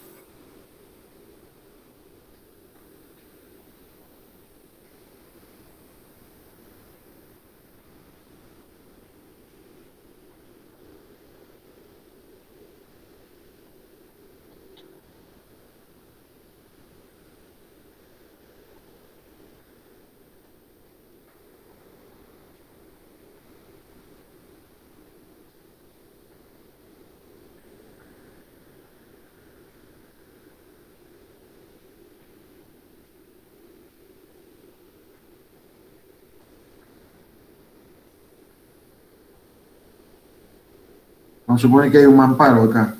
vamos a suponer que hay un mamparo acá.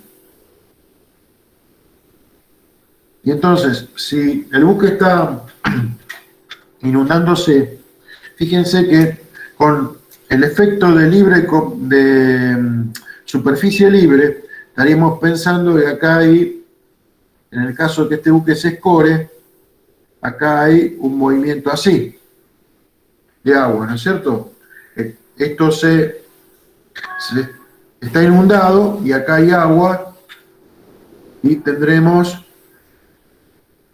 Y entonces, si el buque está inundándose, fíjense que con el efecto de superficie libre, estaríamos pensando que acá hay, en el caso de que este buque se escore, acá hay un movimiento así, de agua, ¿no es cierto? Esto se está inundado y acá hay agua y tendremos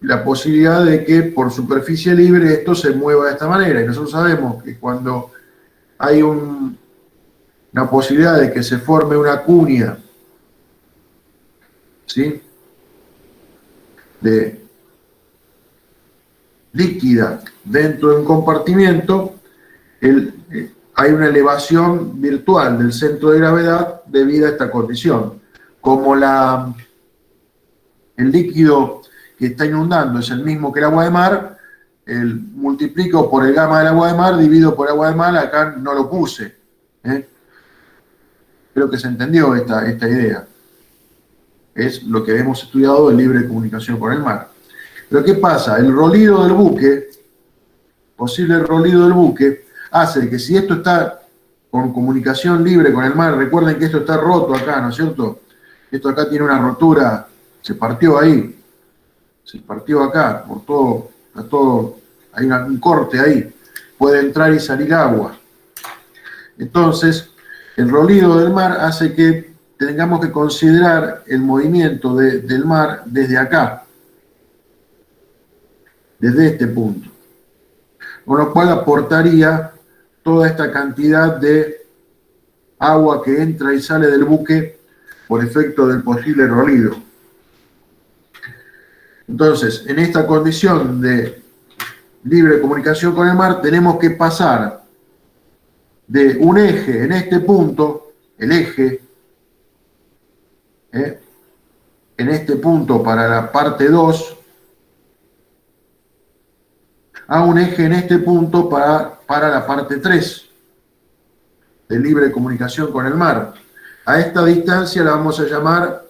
la posibilidad de que por superficie libre esto se mueva de esta manera. Y nosotros sabemos que cuando hay una posibilidad de que se forme una cuña, ¿sí?, de líquida dentro de un compartimiento, hay una elevación virtual del centro de gravedad debido a esta condición. Como el líquido que está inundando es el mismo que el agua de mar, multiplico por el gamma del agua de mar, divido por agua de mar, acá no lo puse. Creo que se entendió esta idea. Es lo que hemos estudiado de libre comunicación con el mar. Pero ¿qué pasa? El rolido del buque, posible rolido del buque, hace que si esto está con comunicación libre con el mar, recuerden que esto está roto acá, ¿no es cierto? Esto acá tiene una rotura, se partió ahí, se partió acá, por todo, hay un corte ahí, puede entrar y salir agua. Entonces, el rolido del mar hace que tengamos que considerar el movimiento del mar desde acá, desde este punto. Con lo cual aportaría toda esta cantidad de agua que entra y sale del buque por efecto del posible rolido. Entonces, en esta condición de libre comunicación con el mar, tenemos que pasar de un eje en este punto, el eje en este punto para la parte 2, a un eje en este punto para la parte 3 de libre comunicación con el mar. A esta distancia la vamos a llamar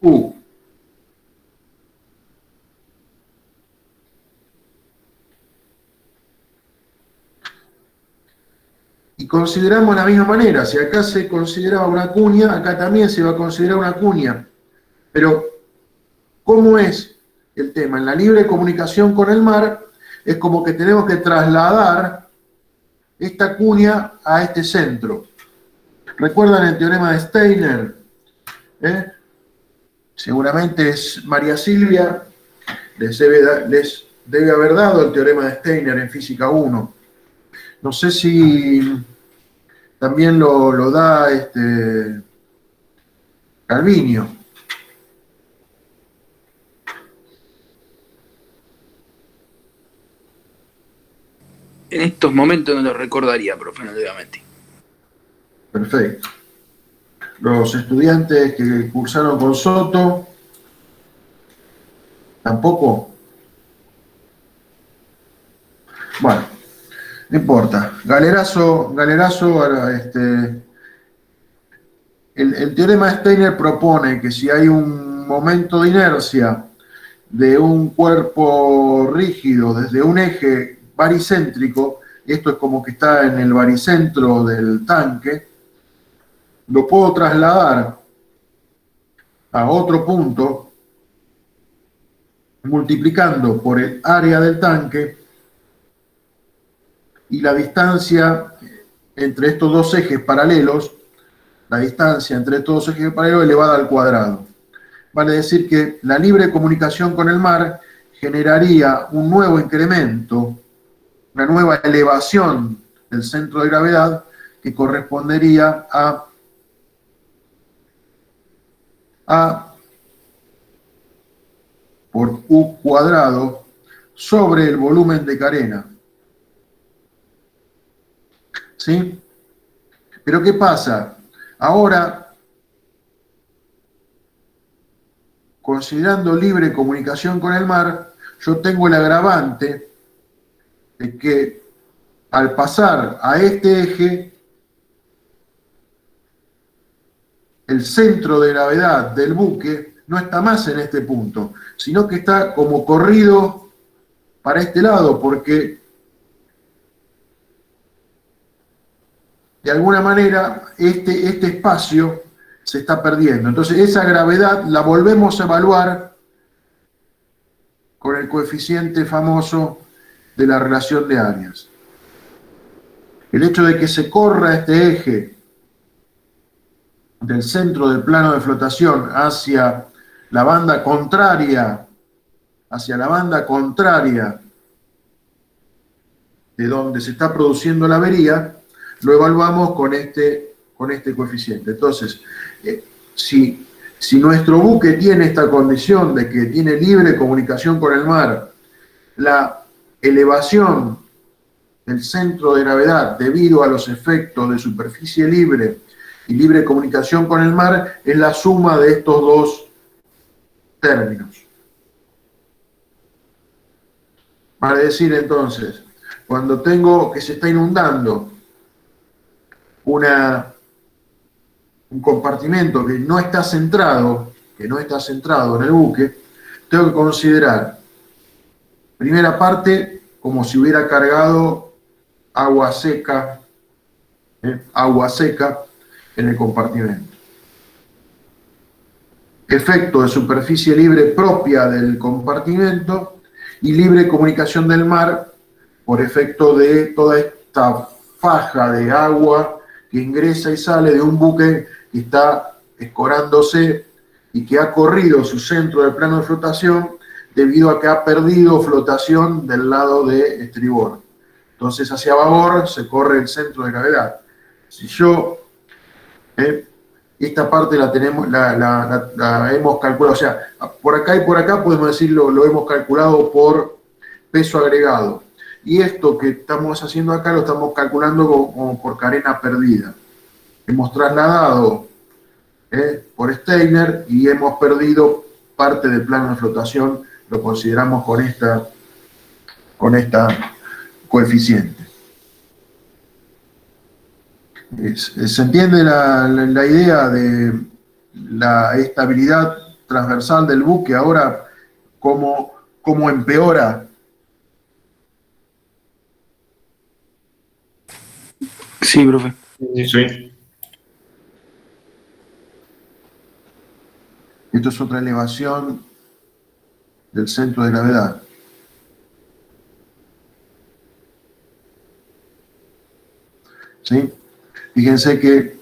U. Y consideramos de la misma manera, si acá se consideraba una cuña, acá también se va a considerar una cuña. Pero, ¿cómo es el tema? En la libre comunicación con el mar, es como que tenemos que trasladar esta cuña a este centro. ¿Recuerdan el teorema de Steiner? Seguramente es María Silvia, les debe haber dado el teorema de Steiner en Física 1. No sé si también lo da Calvinio. En estos momentos no lo recordaría, profe, no te voy a mentir. Perfecto. Los estudiantes que cursaron con Soto, ¿tampoco? Bueno, no importa. Galerazo, el teorema de Steiner propone que si hay un momento de inercia de un cuerpo rígido desde un eje baricéntrico, esto es como que está en el baricentro del tanque, lo puedo trasladar a otro punto multiplicando por el área del tanque y la distancia entre estos dos ejes paralelos, la distancia entre estos dos ejes paralelos elevada al cuadrado. Vale decir que la libre comunicación con el mar generaría un nuevo incremento, una nueva elevación del centro de gravedad que correspondería a por U cuadrado sobre el volumen de carena. ¿Sí? Pero ¿qué pasa? Ahora, considerando libre comunicación con el mar, yo tengo el agravante de que al pasar a este eje, el centro de gravedad del buque no está más en este punto, sino que está como corrido para este lado, porque de alguna manera este espacio se está perdiendo. Entonces esa gravedad la volvemos a evaluar con el coeficiente famoso de la relación de áreas. El hecho de que se corra este eje del centro del plano de flotación hacia la banda contraria, de donde se está produciendo la avería, lo evaluamos con este coeficiente. Entonces, si nuestro buque tiene esta condición de que tiene libre comunicación con el mar, la elevación del centro de gravedad debido a los efectos de superficie libre y libre comunicación con el mar es la suma de estos dos términos. Vale decir entonces, cuando tengo que se está inundando un compartimento que no está centrado en el buque, tengo que considerar, primera parte, como si hubiera cargado agua seca en el compartimento. Efecto de superficie libre propia del compartimento y libre comunicación del mar por efecto de toda esta faja de agua que ingresa y sale de un buque que está escorándose y que ha corrido su centro del plano de flotación debido a que ha perdido flotación del lado de estribor. Entonces hacia babor se corre el centro de gravedad. Si yo esta parte la hemos calculado, o sea, por acá y por acá podemos decirlo, lo hemos calculado por peso agregado. Y esto que estamos haciendo acá lo estamos calculando como por carena perdida. Hemos trasladado por Steiner y hemos perdido parte del plano de flotación, lo consideramos con esta coeficiente. ¿Se entiende la idea de la estabilidad transversal del buque ahora cómo empeora? Sí, profe. Sí. Esto es otra elevación del centro de gravedad. ¿Sí? Fíjense que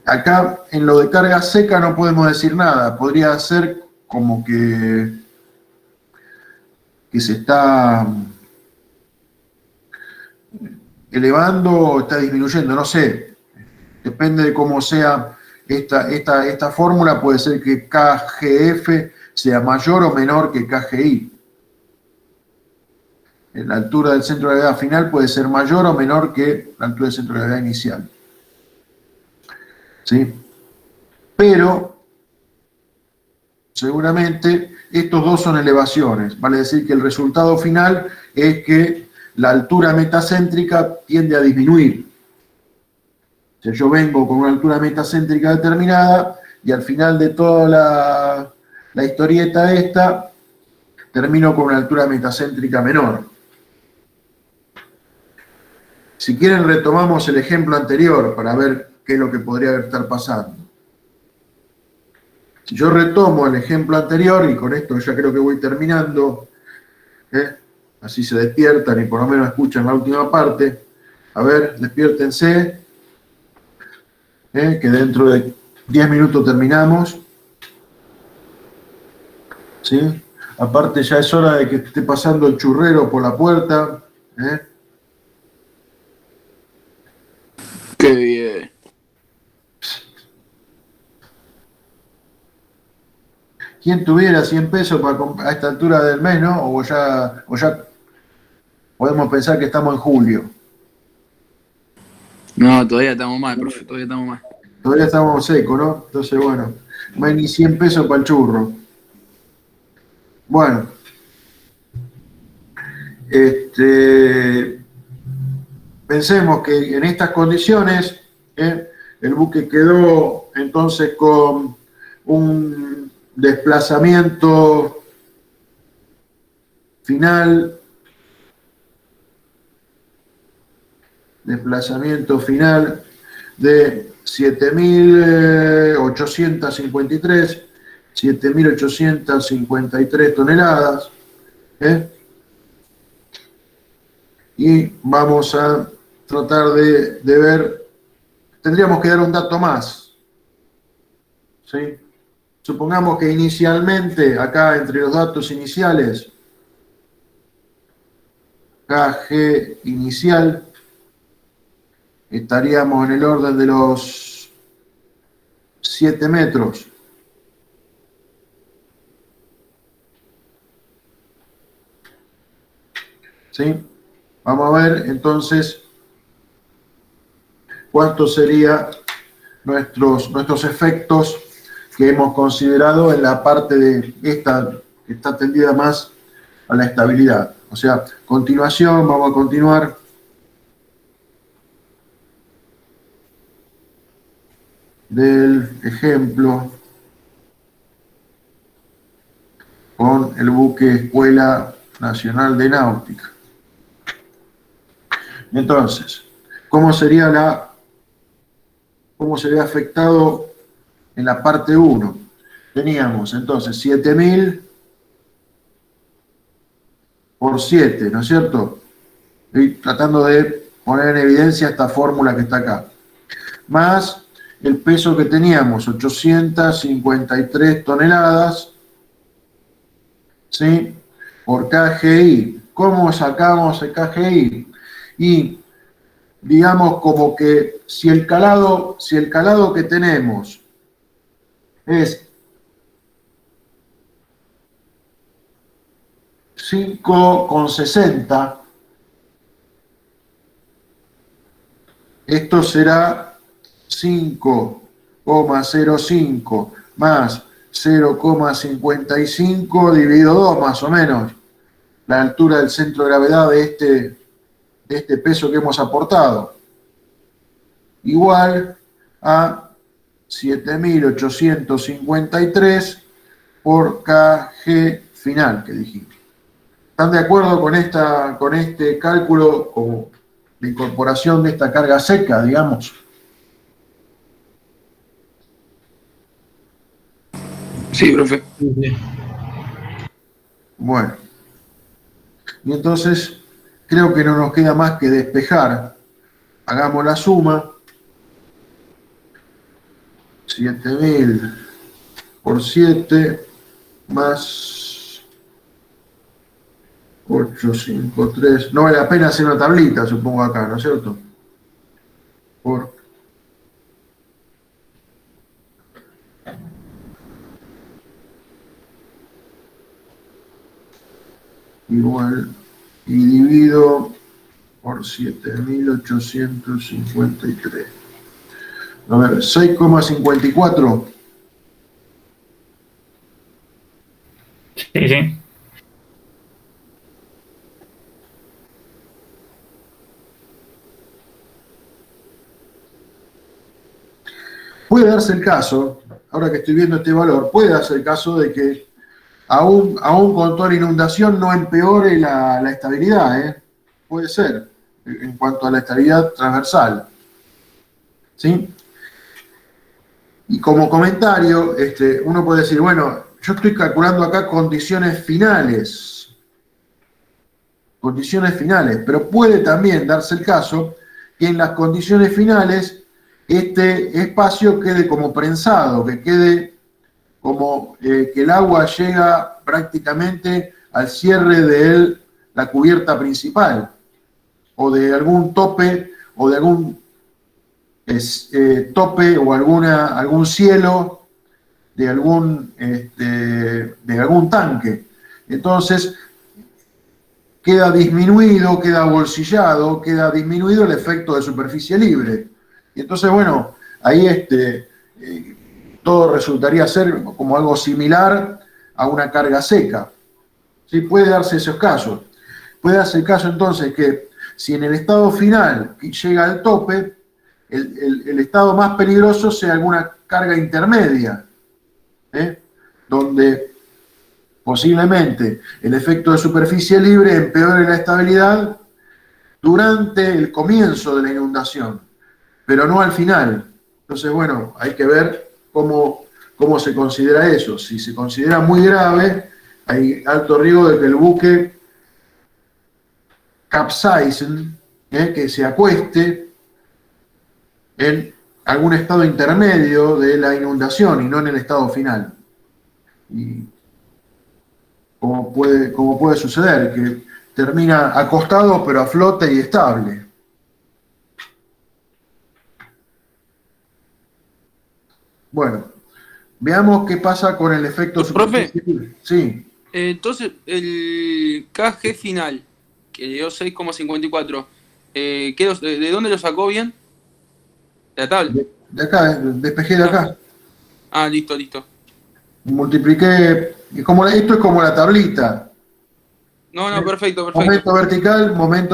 acá en lo de carga seca no podemos decir nada. Podría ser como que se está elevando o está disminuyendo, no sé. Depende de cómo sea esta fórmula, puede ser que KGF sea mayor o menor que KGI. La altura del centro de gravedad final puede ser mayor o menor que la altura del centro de gravedad inicial. ¿Sí? Pero, seguramente, estos dos son elevaciones. Vale decir que el resultado final es que la altura metacéntrica tiende a disminuir. O sea, yo vengo con una altura metacéntrica determinada y al final de toda la historieta esta, termino con una altura metacéntrica menor. Si quieren retomamos el ejemplo anterior para ver qué es lo que podría estar pasando. Si yo retomo el ejemplo anterior, y con esto ya creo que voy terminando, así se despiertan y por lo menos escuchan la última parte. A ver, despiértense, que dentro de 10 minutos terminamos. ¿Sí? Aparte ya es hora de que esté pasando el churrero por la puerta. Qué bien. ¿Quién tuviera 100 pesos a esta altura del mes, no? O ya podemos pensar que estamos en julio. No, todavía estamos mal, profe, todavía estamos mal. Todavía estamos secos, ¿no? Entonces, bueno, no hay ni 100 pesos para el churro. Bueno. Pensemos que en estas condiciones el buque quedó entonces con un desplazamiento final de 7.853 toneladas. Y vamos a tratar de ver, tendríamos que dar un dato más. ¿Sí? Supongamos que inicialmente, acá entre los datos iniciales, KG inicial, estaríamos en el orden de los 7 metros. ¿Sí? Vamos a ver entonces cuántos serían nuestros efectos que hemos considerado en la parte de esta que está tendida más a la estabilidad. O sea, a continuación vamos a continuar del ejemplo con el buque Escuela Nacional de Náutica. Entonces, ¿cómo sería afectado en la parte 1? Teníamos entonces 7.000 por 7, ¿no es cierto? Estoy tratando de poner en evidencia esta fórmula que está acá. Más el peso que teníamos, 853 toneladas, ¿sí? Por KGI. ¿Cómo sacamos el KGI? Y digamos como que si el calado que tenemos es 5,60, esto será 5 0,05 más 0,55 dividido 2 más o menos, la altura del centro de gravedad de este peso que hemos aportado, igual a 7.853 por kg final que dijimos. ¿Están de acuerdo con este cálculo como de incorporación de esta carga seca, digamos? Sí, profe. Bueno, y entonces creo que no nos queda más que despejar. Hagamos la suma. 7.000 por 7 más 853. No vale la pena hacer una tablita, supongo acá, ¿no es cierto? Por igual y divido por 7.853. A ver, 6,54. Sí, sí. Puede darse el caso, ahora que estoy viendo este valor, puede darse el caso de que aún con toda la inundación no empeore la estabilidad, ¿eh? Puede ser, en cuanto a la estabilidad transversal. ¿Sí? Y como comentario, uno puede decir, bueno, yo estoy calculando acá condiciones finales, pero puede también darse el caso que en las condiciones finales este espacio quede como prensado, que quede como que el agua llega prácticamente al cierre de la cubierta principal, o de algún tope, o de algún tope, o algún cielo de algún tanque. Entonces, queda disminuido, queda bolsillado, queda disminuido el efecto de superficie libre. Y entonces, bueno, ahí todo resultaría ser como algo similar a una carga seca. ¿Sí? Puede darse esos casos. Puede darse el caso entonces que si en el estado final llega al tope, el estado más peligroso sea alguna carga intermedia, donde posiblemente el efecto de superficie libre empeore la estabilidad durante el comienzo de la inundación, pero no al final. Entonces, bueno, hay que ver cómo se considera eso. Si se considera muy grave, hay alto riesgo de que el buque capsize, que se acueste en algún estado intermedio de la inundación y no en el estado final. Y como puede suceder, que termina acostado pero a flote y estable. Bueno, veamos qué pasa con el efecto superficie libre. Sí. Entonces, el KG final, que dio 6,54, ¿de dónde lo sacó bien? ¿De la tabla? De acá, despejé de acá. Ah, listo. Multipliqué, esto es como la tablita. No, perfecto. Momento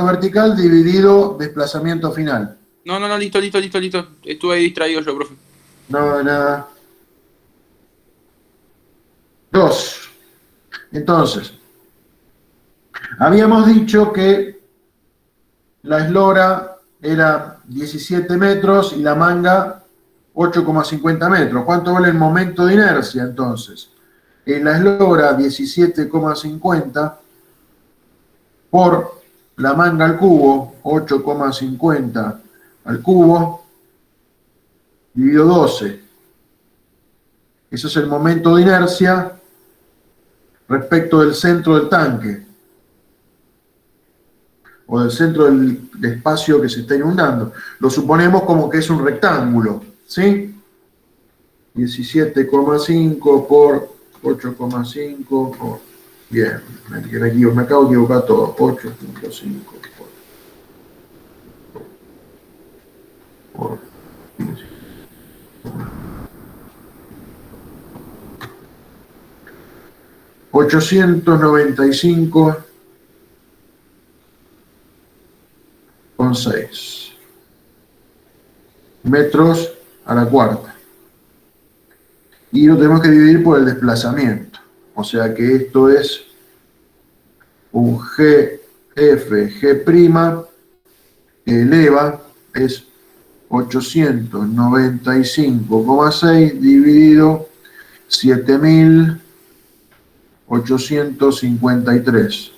vertical dividido desplazamiento final. No, listo. Estuve ahí distraído yo, profe. No, nada. 2. Entonces, habíamos dicho que la eslora era 17 metros y la manga 8,50 metros. ¿Cuánto vale el momento de inercia entonces? En la eslora 17,50 por la manga al cubo, 8,50 al cubo, dividido 12. Eso es el momento de inercia respecto del centro del tanque, o del centro del espacio que se está inundando. Lo suponemos como que es un rectángulo, ¿sí? 17,5 por 8,5 por... Bien, me acabo de equivocar todo. 8,5 por 15. 895,6 metros a la cuarta. Y lo tenemos que dividir por el desplazamiento. O sea que esto es un GF, G', que eleva, es 895,6 dividido 7.853.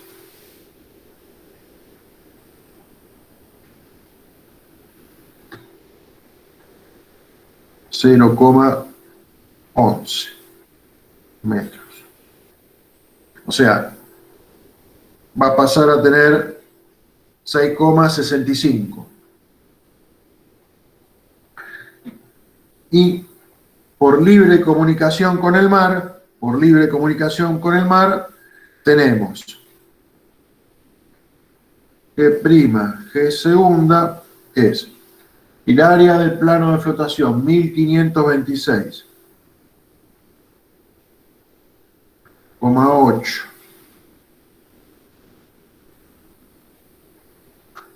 (0,11 metros). O sea, va a pasar a tener 6,65. Y por libre comunicación con el mar, tenemos G', G segunda es el área del plano de flotación, 1526,8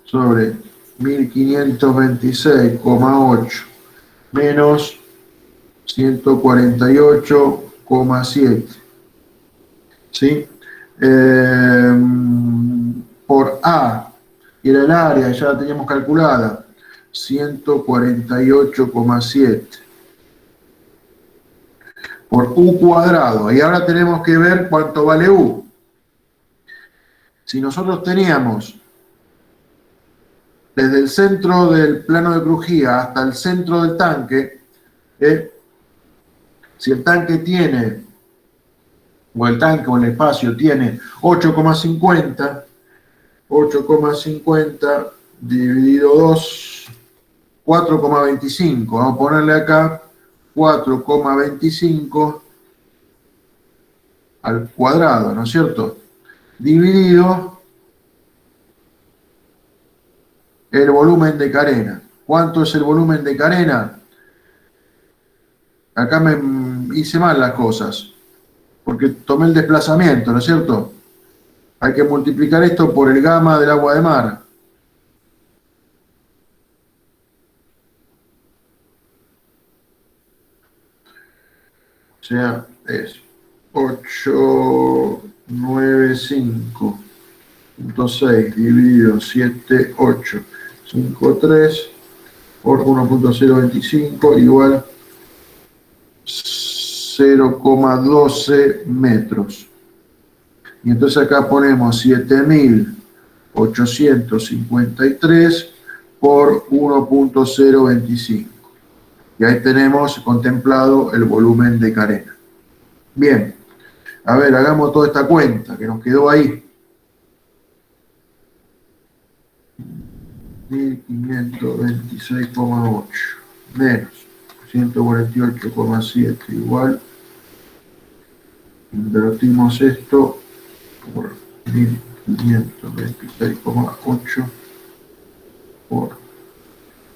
sobre 1526,8 menos 148,7, ¿sí? Por A, que era el área, ya la teníamos calculada, 148,7 por U cuadrado. Y ahora tenemos que ver cuánto vale U. Si nosotros teníamos desde el centro del plano de crujía hasta el centro del tanque, si el tanque tiene, o el tanque o el espacio tiene 8,50 dividido 2, 4,25. Vamos a ponerle acá 4,25 al cuadrado, ¿no es cierto? Dividido el volumen de carena. ¿Cuánto es el volumen de carena? Acá me hice mal las cosas, porque tomé el desplazamiento, ¿no es cierto? Hay que multiplicar esto por el gamma del agua de mar. O sea, es 895,6 dividido 78,53 por 1.025 igual 0,12 metros. Y entonces acá ponemos 7.853 por 1.025. Y ahí tenemos contemplado el volumen de carena. Bien, a ver, hagamos toda esta cuenta que nos quedó ahí. 1.526,8 menos 148,7 igual, invertimos esto por 1.526,8 por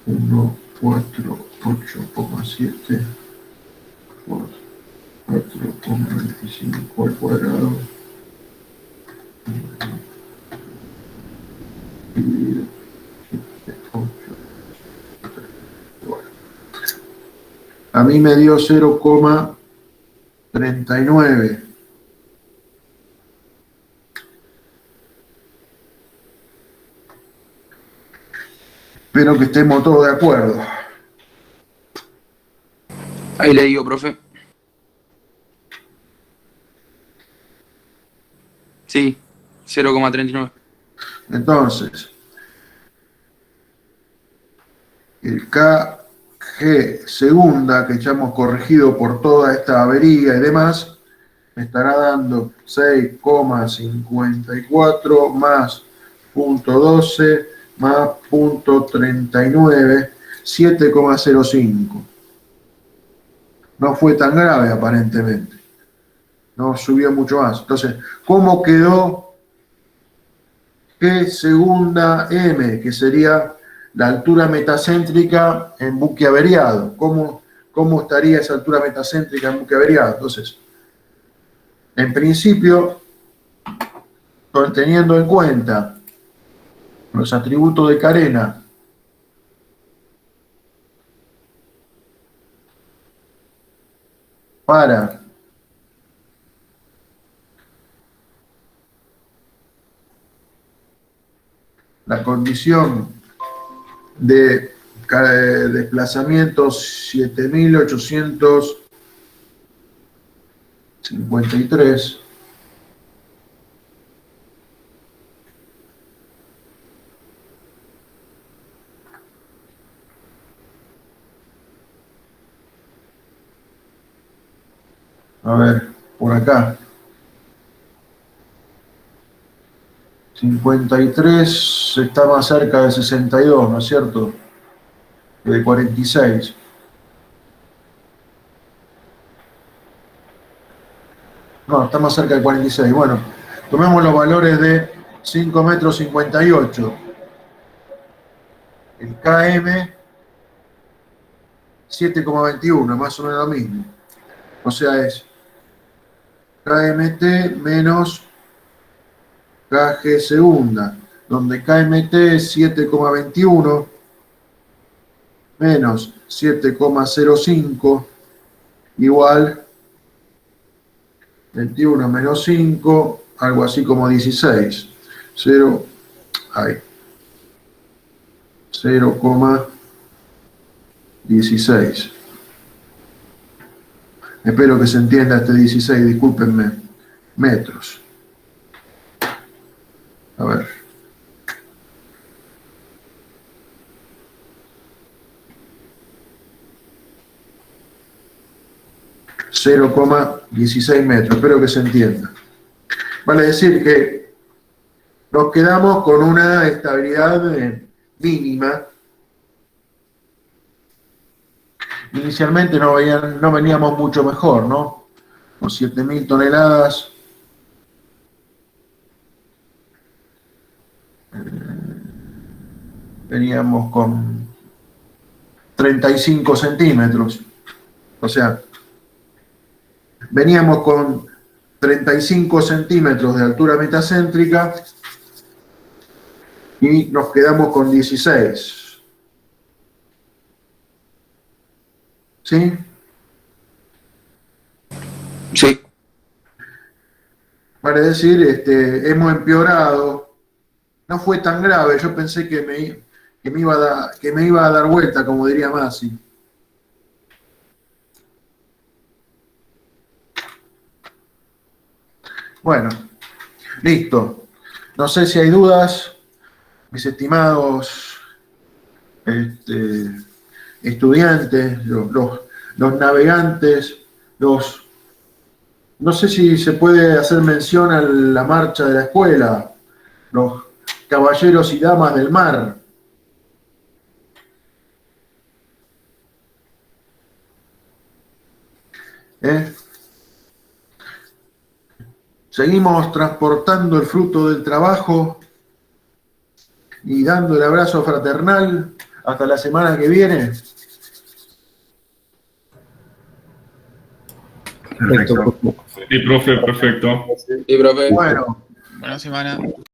1.488,7 por 4,25 al cuadrado dividido 7,8. A mí me dio 0,39. Espero que estemos todos de acuerdo. Ahí le digo, profe. Sí, 0,39. Entonces, el KG segunda, que ya hemos corregido por toda esta avería y demás, me estará dando 6,54 más 0,12 más 0,39, 7,05. No fue tan grave aparentemente. No subió mucho más. Entonces, ¿cómo quedó G segunda M, que sería la altura metacéntrica en buque averiado? ¿Cómo estaría esa altura metacéntrica en buque averiado? Entonces, En principio, teniendo en cuenta los atributos de carena para la condición de desplazamiento 7853, a ver, por acá. 53 está más cerca de 62, ¿no es cierto? Que de 46. No, está más cerca de 46. Bueno, tomemos los valores de 5 metros 58. El KM 7,21, más o menos lo mismo. O sea, es KMT menos KG segunda, donde KMT es 7,21 menos 7,05 igual 21 menos 5, algo así como 16. 0,16. Espero que se entienda este 16, discúlpenme. Metros. A ver. (0,16 metros). Espero que se entienda. Vale decir que nos quedamos con una estabilidad mínima. Inicialmente no veníamos mucho mejor, ¿no? Con 7.000 toneladas. Veníamos con 35 centímetros. O sea, veníamos con 35 centímetros de altura metacéntrica y nos quedamos con 16. ¿Sí? Sí. Vale decir, hemos empeorado. No fue tan grave, yo pensé que me iba a dar vuelta, como diría Masi. Bueno, listo. No sé si hay dudas, mis estimados estudiantes, los navegantes, no sé si se puede hacer mención a la marcha de la escuela, los caballeros y damas del mar. Seguimos transportando el fruto del trabajo y dando el abrazo fraternal hasta la semana que viene. Perfecto. Sí, profe, perfecto. Sí, profe. Bueno. Buena semana.